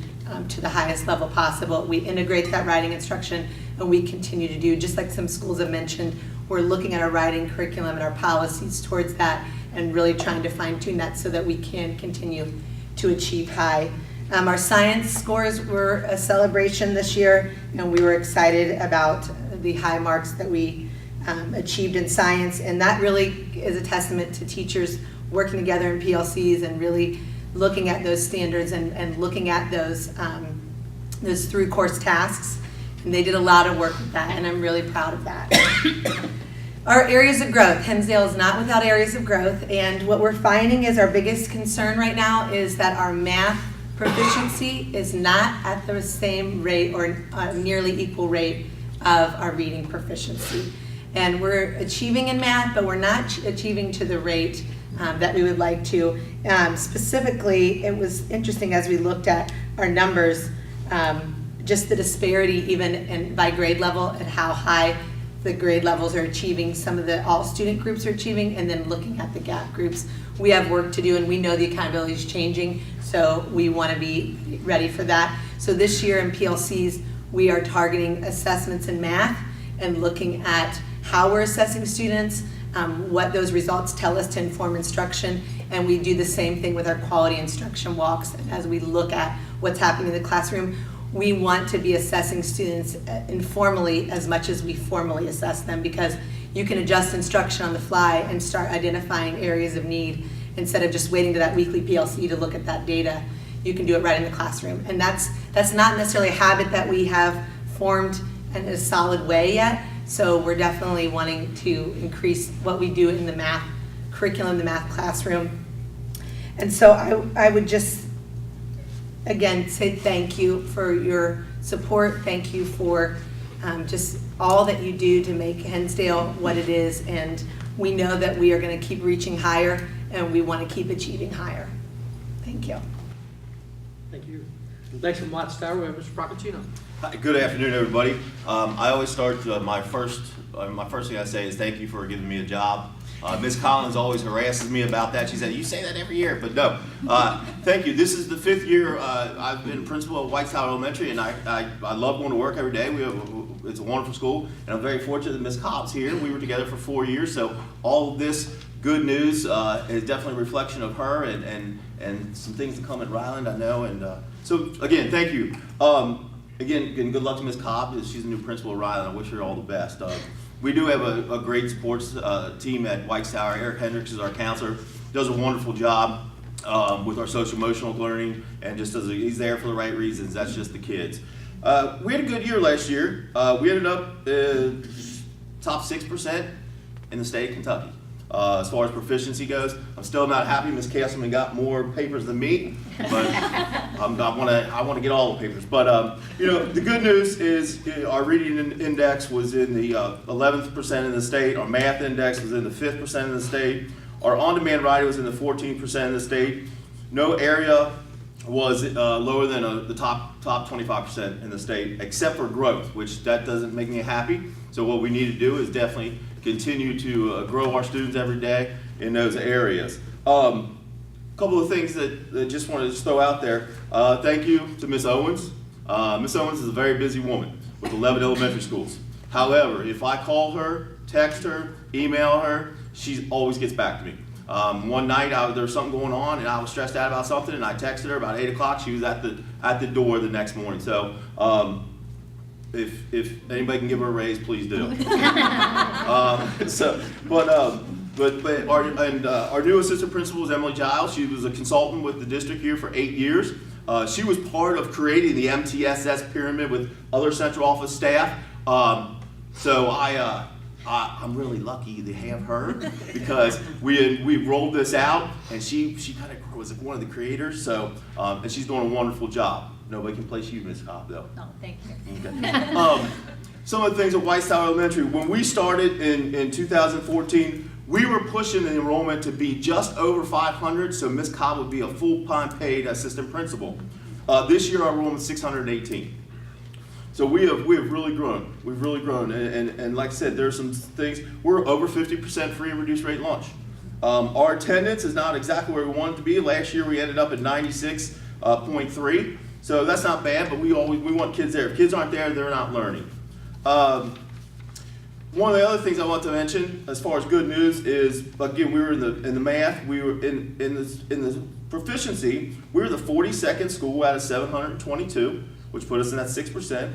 to the highest level possible. We integrate that writing instruction, and we continue to do, just like some schools have mentioned, we're looking at our writing curriculum and our policies towards that and really trying to fine-tune that so that we can continue to achieve high. Our science scores were a celebration this year, and we were excited about the high marks that we achieved in science, and that really is a testament to teachers working together in PLCs and really looking at those standards and looking at those through course tasks, and they did a lot of work with that, and I'm really proud of that. Our areas of growth. Hinsdale is not without areas of growth, and what we're finding is our biggest concern right now is that our math proficiency is not at the same rate or nearly equal rate of our reading proficiency. And we're achieving in math, but we're not achieving to the rate that we would like to. Specifically, it was interesting as we looked at our numbers, just the disparity even by grade level and how high the grade levels are achieving, some of the all student groups are achieving, and then looking at the gap groups. We have work to do, and we know the accountability is changing, so we want to be ready for that. So this year in PLCs, we are targeting assessments in math and looking at how we're assessing students, what those results tell us to inform instruction, and we do the same thing with our quality instruction walks. And as we look at what's happening in the classroom, we want to be assessing students informally as much as we formally assess them, because you can adjust instruction on the fly and start identifying areas of need instead of just waiting to that weekly PLC to look at that data. You can do it right in the classroom, and that's not necessarily a habit that we have formed in a solid way yet. So we're definitely wanting to increase what we do in the math curriculum, the math classroom. And so I would just, again, say thank you for your support. Thank you for just all that you do to make Hinsdale what it is. And we know that we are going to keep reaching higher, and we want to keep achieving higher. Thank you. Thank you. Next from Watts Tower, we have Mr. Procaccino. Hi, good afternoon, everybody. I always start my first thing I say is thank you for giving me a job. Ms. Collins always harasses me about that. She said, you say that every year, but no. Thank you. This is the 5th year I've been principal at White Tower Elementary, and I love going to work every day. It's a wonderful school, and I'm very fortunate that Ms. Cobb's here. We were together for 4 years, so all of this good news is definitely a reflection of her and some things to come at Ryland, I know. And so, again, thank you. Again, good luck to Ms. Cobb. She's a new principal at Ryland. I wish her all the best. We do have a great sports team at White Tower. Eric Hendricks is our counselor. Does a wonderful job with our social emotional learning, and just he's there for the right reasons. That's just the kids. We had a good year last year. We ended up top 6% in the state of Kentucky. As far as proficiency goes, I'm still not happy. Ms. Castleman got more papers than me, but I want to get all the papers. But you know, the good news is our reading index was in the 11th% in the state. Our math index was in the 5th% in the state. Our on-demand writing was in the 14% in the state. No area was lower than the top 25% in the state, except for growth, which that doesn't make me happy. So what we need to do is definitely continue to grow our students every day in those areas. A couple of things that just wanted to throw out there. Thank you to Ms. Owens. Ms. Owens is a very busy woman with 11 elementary schools. However, if I call her, text her, email her, she always gets back to me. One night there was something going on and I was stressed out about something, and I texted her about 8 o'clock. She was at the door the next morning. So if anybody can give her a raise, please do. Our new assistant principal is Emily Giles. She was a consultant with the district here for 8 years. She was part of creating the MTSS pyramid with other central office staff. So I'm really lucky to have her because we rolled this out, and she kind of was one of the creators. So and she's doing a wonderful job. Nobody can place you, Ms. Cobb, though. No, thank you. Okay. Some of the things at White Tower Elementary, when we started in 2014, we were pushing the enrollment to be just over 500, so Ms. Cobb would be a full-time paid assistant principal. This year, our enrollment is 618. So we have really grown. We've really grown, and like I said, there's some things. We're over 50% free and reduced rate lunch. Our attendance is not exactly where we wanted to be. Last year, we ended up at 96.3. So that's not bad, but we want kids there. If kids aren't there, they're not learning. One of the other things I want to mention, as far as good news, is again we were in the math. We were in the proficiency. We were the 42nd school out of 722, which put us in that 6%.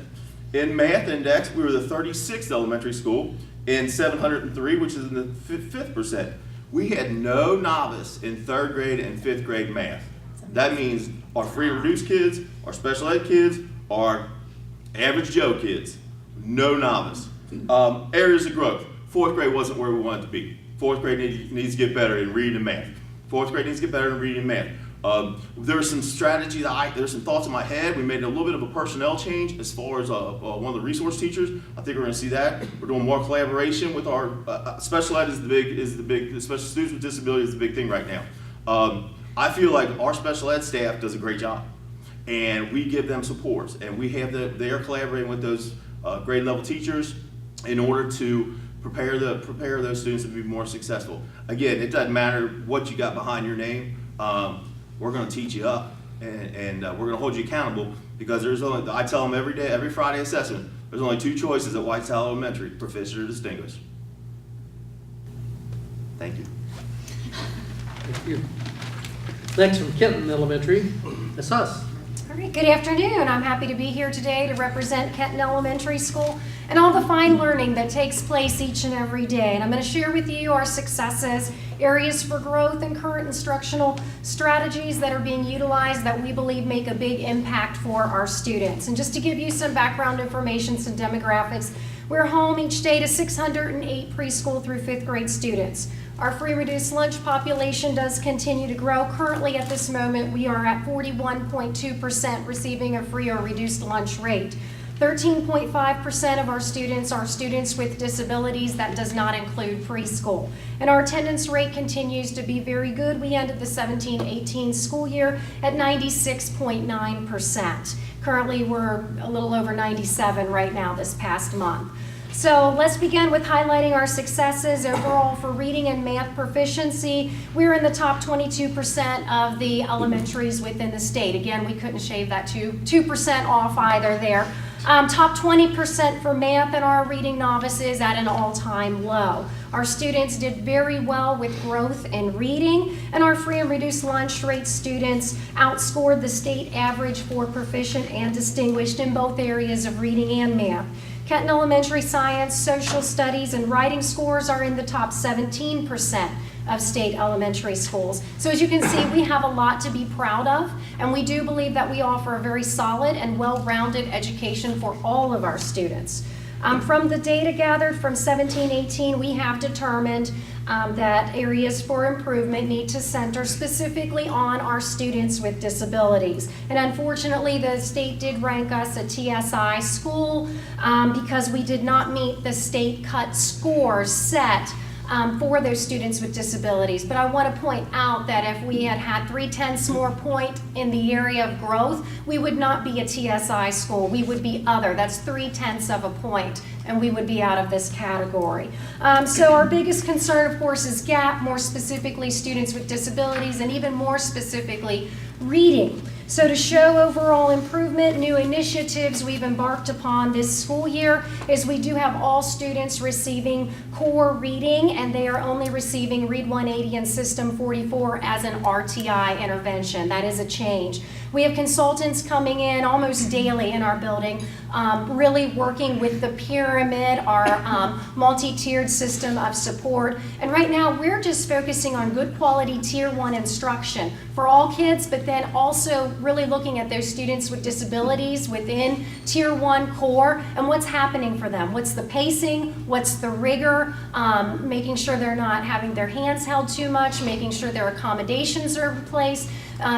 In math index, we were the 36th elementary school in 703, which is in the 5th%. We had no novice in 3rd grade and 5th grade math. That means our free and reduced kids, our special ed kids, our average Joe kids, no novice. Areas of growth. 4th grade wasn't where we wanted to be. 4th grade needs to get better in reading and math. 4th grade needs to get better in reading and math. There were some strategies, there's some thoughts in my head. We made a little bit of a personnel change as far as one of the resource teachers. I think we're going to see that. We're doing more collaboration with our special ed the special students with disabilities is the big thing right now. I feel like our special ed staff does a great job, and we give them supports, and we have they're collaborating with those grade level teachers in order to prepare those students to be more successful. Again, it doesn't matter what you got behind your name. We're going to teach you up, and we're going to hold you accountable, because I tell them every day, every Friday assessment, there's only 2 choices at White Tower Elementary: proficient or distinguished. Thank you. Thank you. Next from Kenton Elementary, Ms. Huss. All right, good afternoon. I'm happy to be here today to represent Kenton Elementary School and all the fine learning that takes place each and every day. And I'm going to share with you our successes, areas for growth, and current instructional strategies that are being utilized that we believe make a big impact for our students. And just to give you some background information, some demographics, we're home each day to 608 preschool through 5th grade students. Our free reduced lunch population does continue to grow. Currently at this moment, we are at 41.2% receiving a free or reduced lunch rate. 13.5% of our students are students with disabilities. That does not include preschool. And our attendance rate continues to be very good. We ended the 17-18 school year at 96.9%. Currently, we're a little over 97 right now this past month. So let's begin with highlighting our successes overall for reading and math proficiency. We're in the top 22% of the elementaries within the state. Again, we couldn't shave that 2% off either there. Top 20% for math and our reading novices at an all-time low. Our students did very well with growth in reading, and our free and reduced lunch rate students outscored the state average for proficient and distinguished in both areas of reading and math. Kenton Elementary science, social studies, and writing scores are in the top 17% of state elementary schools. So as you can see, we have a lot to be proud of, and we do believe that we offer a very solid and well-rounded education for all of our students. From the data gathered from 17-18, we have determined that areas for improvement need to center specifically on our students with disabilities. And unfortunately, the state did rank us a TSI school because we did not meet the state cut scores set for those students with disabilities. But I want to point out that if we had had 3/10 more point in the area of growth, we would not be a TSI school. We would be other. That's 3/10 of a point, and we would be out of this category. So our biggest concern, of course, is GAP, more specifically students with disabilities, and even more specifically, reading. So to show overall improvement, new initiatives we've embarked upon this school year is we do have all students receiving core reading, and they are only receiving Read 180 and System 44 as an RTI intervention. That is a change. We have consultants coming in almost daily in our building, really working with the pyramid, our multi-tiered system of support. And right now, we're just focusing on good quality Tier 1 instruction for all kids, but then also really looking at those students with disabilities within Tier 1 core and what's happening for them. What's the pacing? What's the rigor? Making sure they're not having their hands held too much, making sure their accommodations are in place,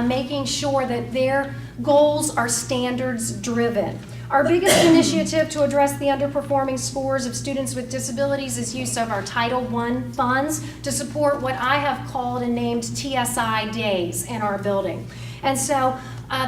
making sure that their goals are standards driven. Our biggest initiative to address the underperforming scores of students with disabilities is use of our Title I funds to support what I have called and named TSI days in our building. And so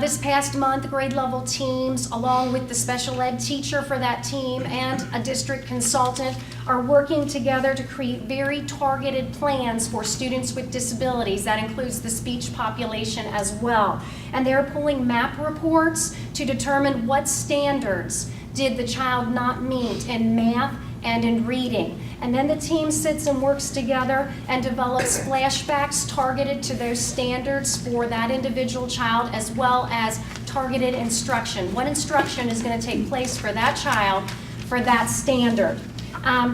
this past month, grade level teams, along with the special ed teacher for that team and a district consultant, are working together to create very targeted plans for students with disabilities. That includes the speech population as well. And they're pulling MAP reports to determine what standards did the child not meet in math and in reading. And then the team sits and works together and develops flashbacks targeted to those standards for that individual child, as well as targeted instruction. What instruction is going to take place for that child for that standard?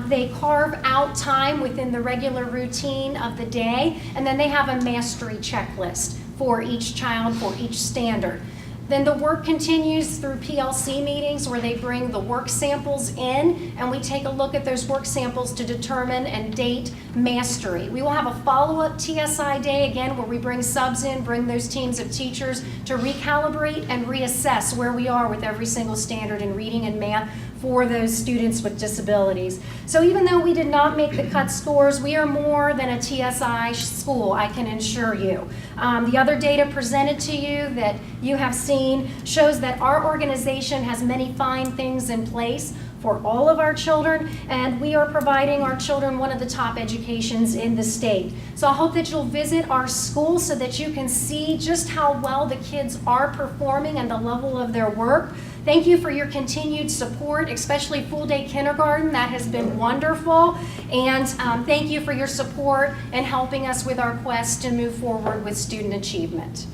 They carve out time within the regular routine of the day, and then they have a mastery checklist for each child, for each standard. Then the work continues through PLC meetings where they bring the work samples in, and we take a look at those work samples to determine and date mastery. We will have a follow-up TSI day again where we bring subs in, bring those teams of teachers to recalibrate and reassess where we are with every single standard in reading and math for those students with disabilities. So even though we did not make the cut scores, we are more than a TSI school, I can assure you. The other data presented to you that you have seen shows that our organization has many fine things in place for all of our children, and we are providing our children one of the top educations in the state. So I hope that you'll visit our school so that you can see just how well the kids are performing and the level of their work. Thank you for your continued support, especially full-day kindergarten. That has been wonderful. And thank you for your support and helping us with our quest to move forward with student achievement.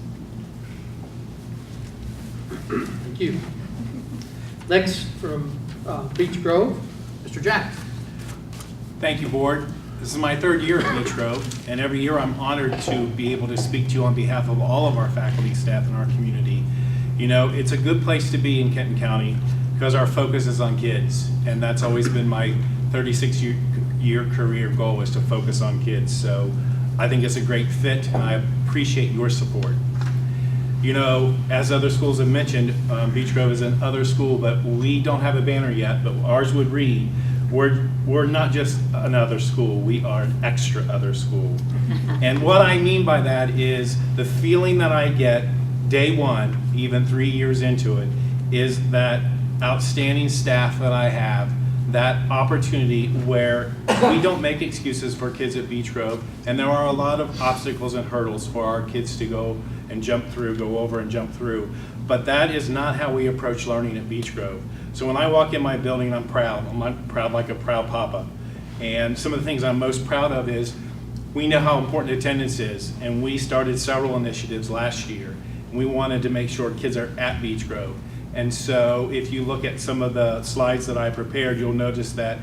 Thank you. Next, from Beech Grove, Mr. Jack. Thank you, Board. This is my third year at Beech Grove, and every year I'm honored to be able to speak to you on behalf of all of our faculty, staff, and our community. You know, it's a good place to be in Kenton County because our focus is on kids, and that's always been my 36-year career goal, is to focus on kids. So I think it's a great fit, and I appreciate your support. You know, as other schools have mentioned, Beech Grove is another school, but we don't have a banner yet, but ours would read, we're not just another school, we are an extra other school. And what I mean by that is the feeling that I get day one, even 3 years into it, is that outstanding staff that I have, that opportunity where we don't make excuses for kids at Beech Grove, and there are a lot of obstacles and hurdles for our kids to go and jump through, go over and jump through. But that is not how we approach learning at Beech Grove. So when I walk in my building, I'm proud. I'm proud like a proud papa. And some of the things I'm most proud of is we know how important attendance is, and we started several initiatives last year. And we wanted to make sure kids are at Beech Grove. And so if you look at some of the slides that I prepared, you'll notice that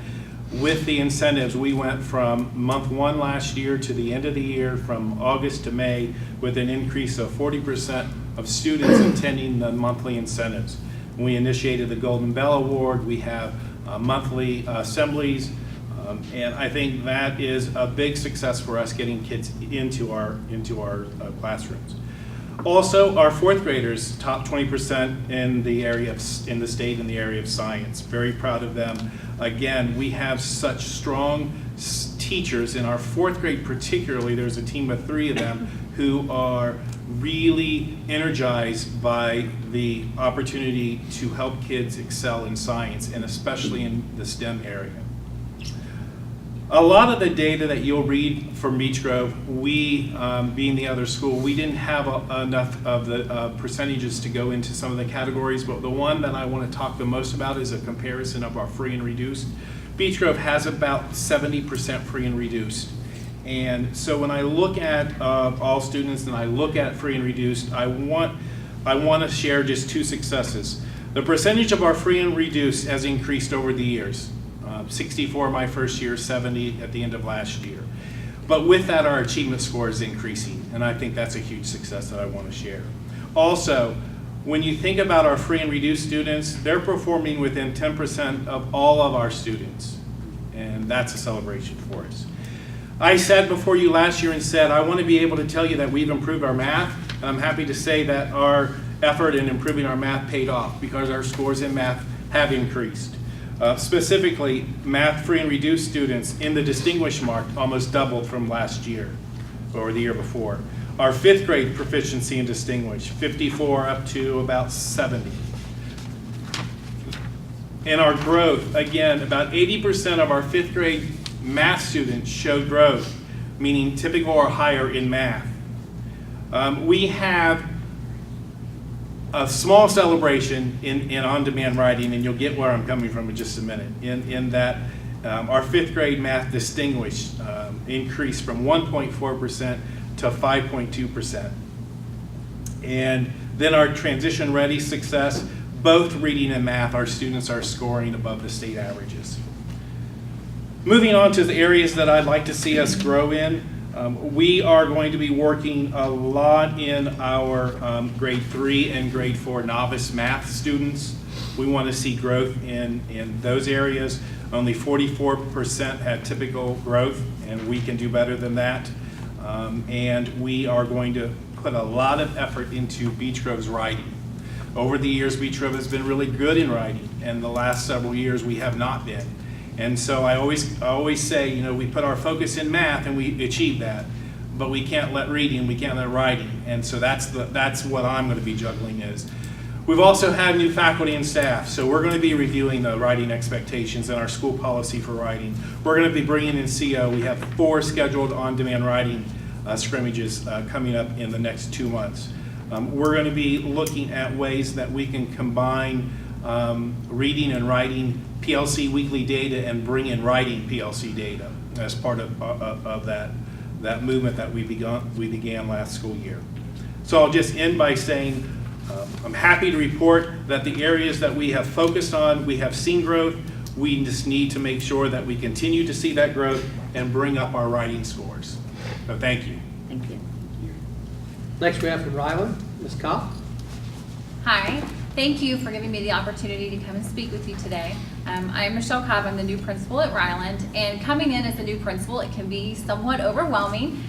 with the incentives, we went from month 1 last year to the end of the year, from August to May, with an increase of 40% of students attending the monthly incentives. We initiated the Golden Bell Award. We have monthly assemblies, and I think that is a big success for us getting kids into our classrooms. Also, our 4th graders, top 20% in the state in the area of science. Very proud of them. Again, we have such strong teachers in our 4th grade particularly. There's a team of 3 of them who are really energized by the opportunity to help kids excel in science, and especially in the STEM area. A lot of the data that you'll read from Beech Grove, we, being the other school, we didn't have enough of the percentages to go into some of the categories, but the one that I want to talk the most about is a comparison of our free and reduced. Beech Grove has about 70% free and reduced. And so when I look at all students and I look at free and reduced, I want to share just 2 successes. The percentage of our free and reduced has increased over the years. 64 my first year, 70 at the end of last year. But with that, our achievement score is increasing, and I think that's a huge success that I want to share. Also, when you think about our free and reduced students, they're performing within 10% of all of our students, and that's a celebration for us. I said before you last year and said, I want to be able to tell you that we've improved our math, and I'm happy to say that our effort in improving our math paid off because our scores in math have increased. Specifically, math free and reduced students in the distinguished mark almost doubled from last year or the year before. Our 5th grade proficiency in distinguished, 54 up to about 70. And our growth, again, about 80% of our 5th grade math students showed growth, meaning typical or higher in math. We have a small celebration in on-demand writing, and you'll get where I'm coming from in just a minute, in that our 5th grade math distinguished increased from 1.4% to 5.2%. And then our transition ready success, both reading and math, our students are scoring above the state averages. Moving on to the areas that I'd like to see us grow in. We are going to be working a lot in our grade 3 and grade 4 novice math students. We want to see growth in those areas. Only 44% had typical growth, and we can do better than that. And we are going to put a lot of effort into Beech Grove's writing. Over the years, Beech Grove has been really good in writing, and the last several years we have not been. And so I always say, you know, we put our focus in math and we achieve that, but we can't let reading, we can't let writing. And so that's what I'm going to be juggling is. We've also had new faculty and staff, so we're going to be reviewing the writing expectations and our school policy for writing. We're going to be bringing in CO. We have 4 scheduled on-demand writing scrimmages coming up in the next 2 months. We're going to be looking at ways that we can combine reading and writing PLC weekly data and bring in writing PLC data as part of that movement that we began last school year. So I'll just end by saying I'm happy to report that the areas that we have focused on, we have seen growth. We just need to make sure that we continue to see that growth and bring up our writing scores. So thank you. Thank you. Next we have from Ryland, Ms. Kopp. Hi, Thank you for giving me the opportunity to come and speak with you today. I'm Michelle Cobb. I'm the new principal at Ryland, and coming in as a new principal, it can be somewhat overwhelming.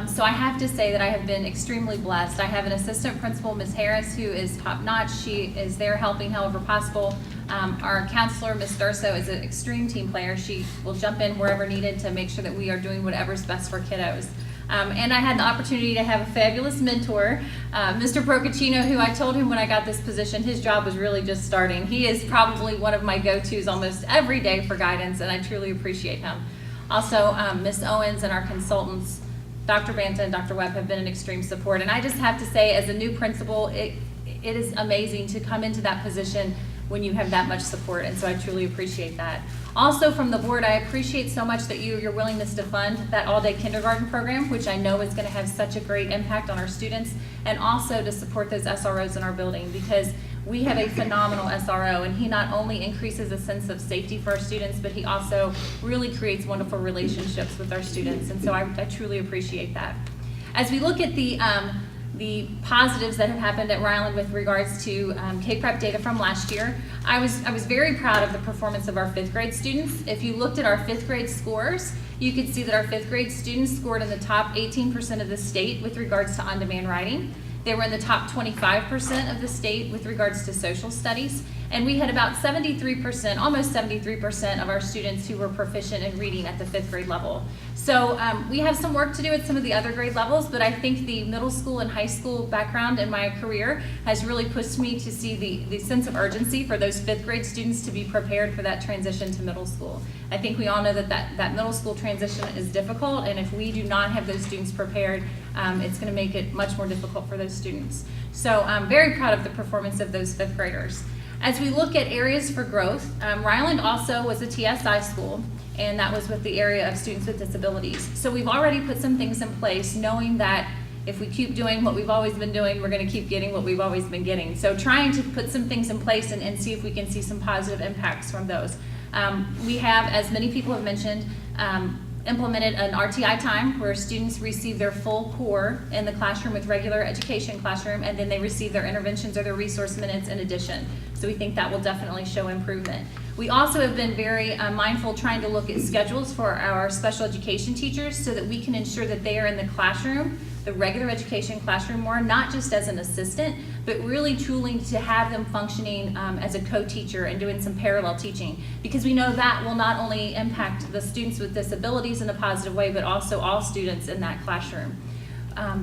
So I have to say that I have been extremely blessed. I have an assistant principal, Ms. Harris, who is top-notch. She is there helping however possible. Our counselor, Ms. Durso, is an extreme team player. She will jump in wherever needed to make sure that we are doing whatever's best for kiddos. And I had the opportunity to have a fabulous mentor, Mr. Procaccino, who I told him when I got this position, his job was really just starting. He is probably one of my go-tos almost every day for guidance, and I truly appreciate him. Also, Ms. Owens and our consultants, Dr. Banta and Dr. Webb, have been an extreme support. And I just have to say, as a new principal, it is amazing to come into that position when you have that much support, and so I truly appreciate that. Also from the board, I appreciate so much that your willingness to fund that all-day kindergarten program, which I know is going to have such a great impact on our students, and also to support those SROs in our building, because we have a phenomenal SRO, and he not only increases a sense of safety for our students, but he also really creates wonderful relationships with our students, and so I truly appreciate that. As we look at the positives that have happened at Ryland with regards to K-Prep data from last year, I was very proud of the performance of our 5th grade students. If you looked at our 5th grade scores, you could see that our 5th grade students scored in the top 18% of the state with regards to on-demand writing. They were in the top 25% of the state with regards to social studies. And we had about 73%, almost 73% of our students who were proficient in reading at the 5th grade level. So we have some work to do at some of the other grade levels, but I think the middle school and high school background in my career has really pushed me to see the sense of urgency for those 5th grade students to be prepared for that transition to middle school. I think we all know that middle school transition is difficult, and if we do not have those students prepared, it's going to make it much more difficult for those students. So I'm very proud of the performance of those 5th graders. As we look at areas for growth, Ryland also was a TSI school, and that was with the area of students with disabilities. So we've already put some things in place, knowing that if we keep doing what we've always been doing, we're going to keep getting what we've always been getting. So trying to put some things in place and see if we can see some positive impacts from those. We have, as many people have mentioned, implemented an RTI time where students receive their full core in the classroom with regular education classroom, and then they receive their interventions or their resource minutes in addition. So we think that will definitely show improvement. We also have been very mindful trying to look at schedules for our special education teachers so that we can ensure that they are in the classroom, the regular education classroom more, not just as an assistant, but really truly to have them functioning as a co-teacher and doing some parallel teaching, because we know that will not only impact the students with disabilities in a positive way, but also all students in that classroom.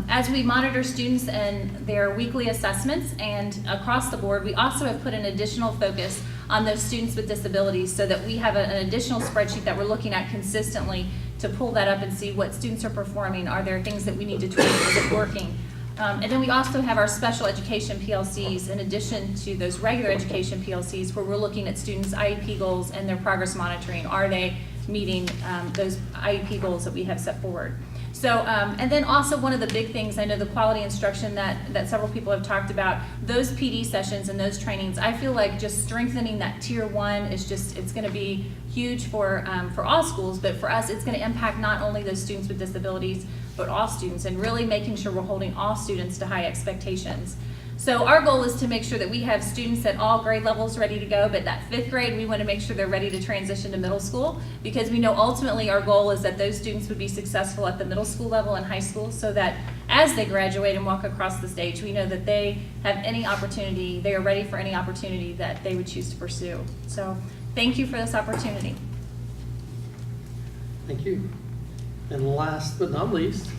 As we monitor students and their weekly assessments and across the board, we also have put an additional focus on those students with disabilities so that we have an additional spreadsheet that we're looking at consistently to pull that up and see what students are performing. Are there things that we need to tweak? Is it working? And then we also have our special education PLCs in addition to those regular education PLCs where we're looking at students' IEP goals and their progress monitoring. Are they meeting those IEP goals that we have set forward? So, and then also one of the big things, I know the quality instruction that several people have talked about, those PD sessions and those trainings, I feel like just strengthening that tier 1 is just, it's going to be huge for all schools, but for us it's going to impact not only those students with disabilities, but all students, and really making sure we're holding all students to high expectations. So our goal is to make sure that we have students at all grade levels ready to go, but that 5th grade, we want to make sure they're ready to transition to middle school, because we know ultimately our goal is that those students would be successful at the middle school level and high school, so that as they graduate and walk across the stage, we know that they have any opportunity, they are ready for any opportunity that they would choose to pursue. So thank you for this opportunity. Thank you. And last but not least,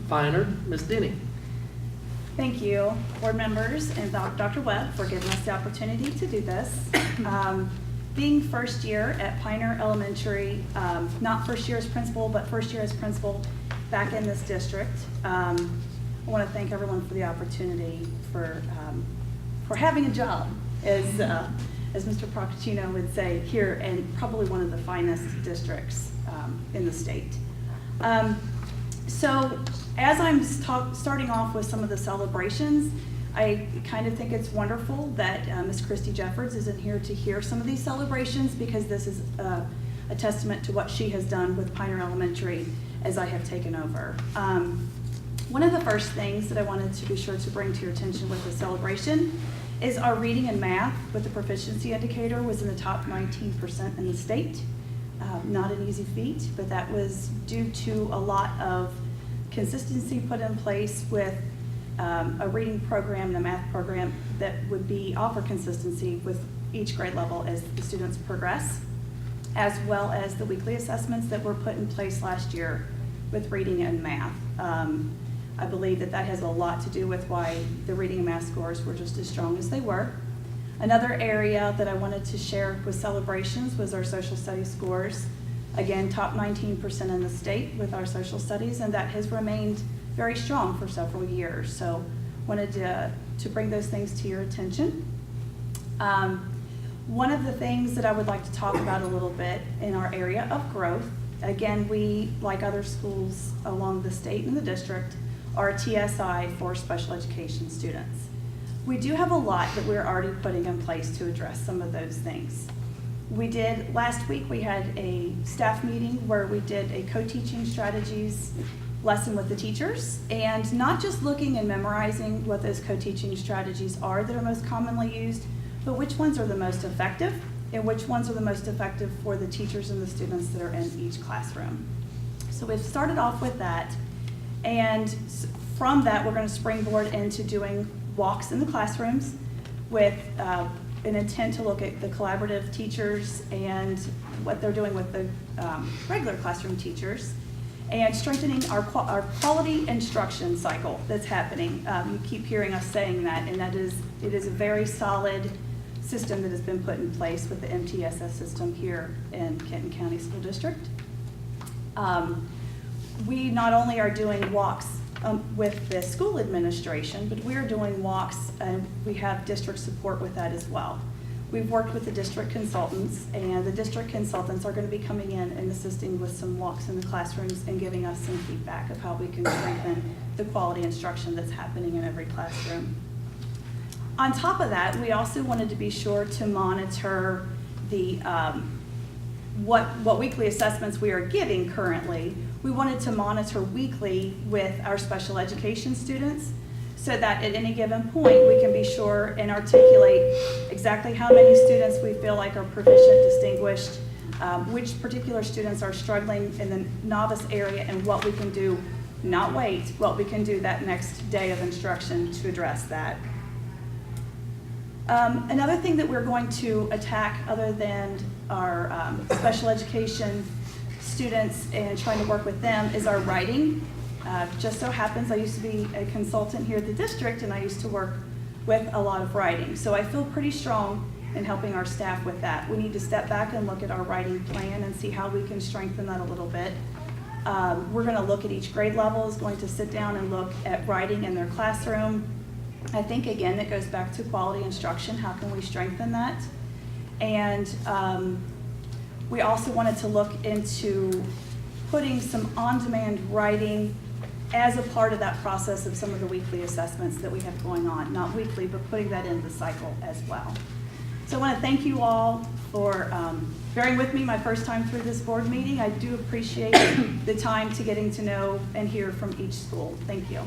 finer, Ms. Denny. Thank you, board members and Dr. Webb for giving us the opportunity to do this. Being first year at Pioneer Elementary, not first year as principal, but first year as principal back in this district, I want to thank everyone for the opportunity for having a job, as Mr. Procaccino would say, here, and probably one of the finest districts in the state. So as I'm starting off with some of the celebrations, I kind of think it's wonderful that Ms. Christy Jeffords isn't here to hear some of these celebrations, because this is a testament to what she has done with Pioneer Elementary as I have taken over. One of the first things that I wanted to be sure to bring to your attention with the celebration is our reading and math with the proficiency indicator was in the top 19% in the state. Not an easy feat, but that was due to a lot of consistency put in place with a reading program and a math program that would offer consistency with each grade level as the students progress, as well as the weekly assessments that were put in place last year with reading and math. I believe that has a lot to do with why the reading and math scores were just as strong as they were. Another area that I wanted to share with celebrations was our social studies scores. Again, top 19% in the state with our social studies, and that has remained very strong for several years. So wanted to bring those things to your attention. One of the things that I would like to talk about a little bit in our area of growth, again, we, like other schools along the state and the district, are TSI for special education students. We do have a lot that we're already putting in place to address some of those things. Last week we had a staff meeting where we did a co-teaching strategies lesson with the teachers, and not just looking and memorizing what those co-teaching strategies are that are most commonly used, but which ones are the most effective and which ones are the most effective for the teachers and the students that are in each classroom. So we've started off with that, and from that we're going to springboard into doing walks in the classrooms with an intent to look at the collaborative teachers and what they're doing with the regular classroom teachers, and strengthening our quality instruction cycle that's happening. You keep hearing us saying that, and it is a very solid system that has been put in place with the MTSS system here in Kenton County School District. We not only are doing walks with the school administration, but we're doing walks, and we have district support with that as well. We've worked with the district consultants, and the district consultants are going to be coming in and assisting with some walks in the classrooms and giving us some feedback of how we can strengthen the quality instruction that's happening in every classroom. On top of that, we also wanted to be sure to monitor the what weekly assessments we are getting currently. We wanted to monitor weekly with our special education students so that at any given point we can be sure and articulate exactly how many students we feel like are proficient, distinguished, which particular students are struggling in the novice area, and what we can do, not wait, what we can do that next day of instruction to address that. Another thing that we're going to attack, other than our special education students and trying to work with them, is our writing. Just so happens I used to be a consultant here at the district, and I used to work with a lot of writing. So I feel pretty strong in helping our staff with that. We need to step back and look at our writing plan and see how we can strengthen that a little bit. We're going to look at each grade level, is going to sit down and look at writing in their classroom. I think, again, that goes back to quality instruction. How can we strengthen that? And we also wanted to look into putting some on-demand writing as a part of that process of some of the weekly assessments that we have going on. Not weekly, but putting that in the cycle as well. So I want to thank you all for bearing with me my first time through this board meeting. I do appreciate the time to getting to know and hear from each school. Thank you.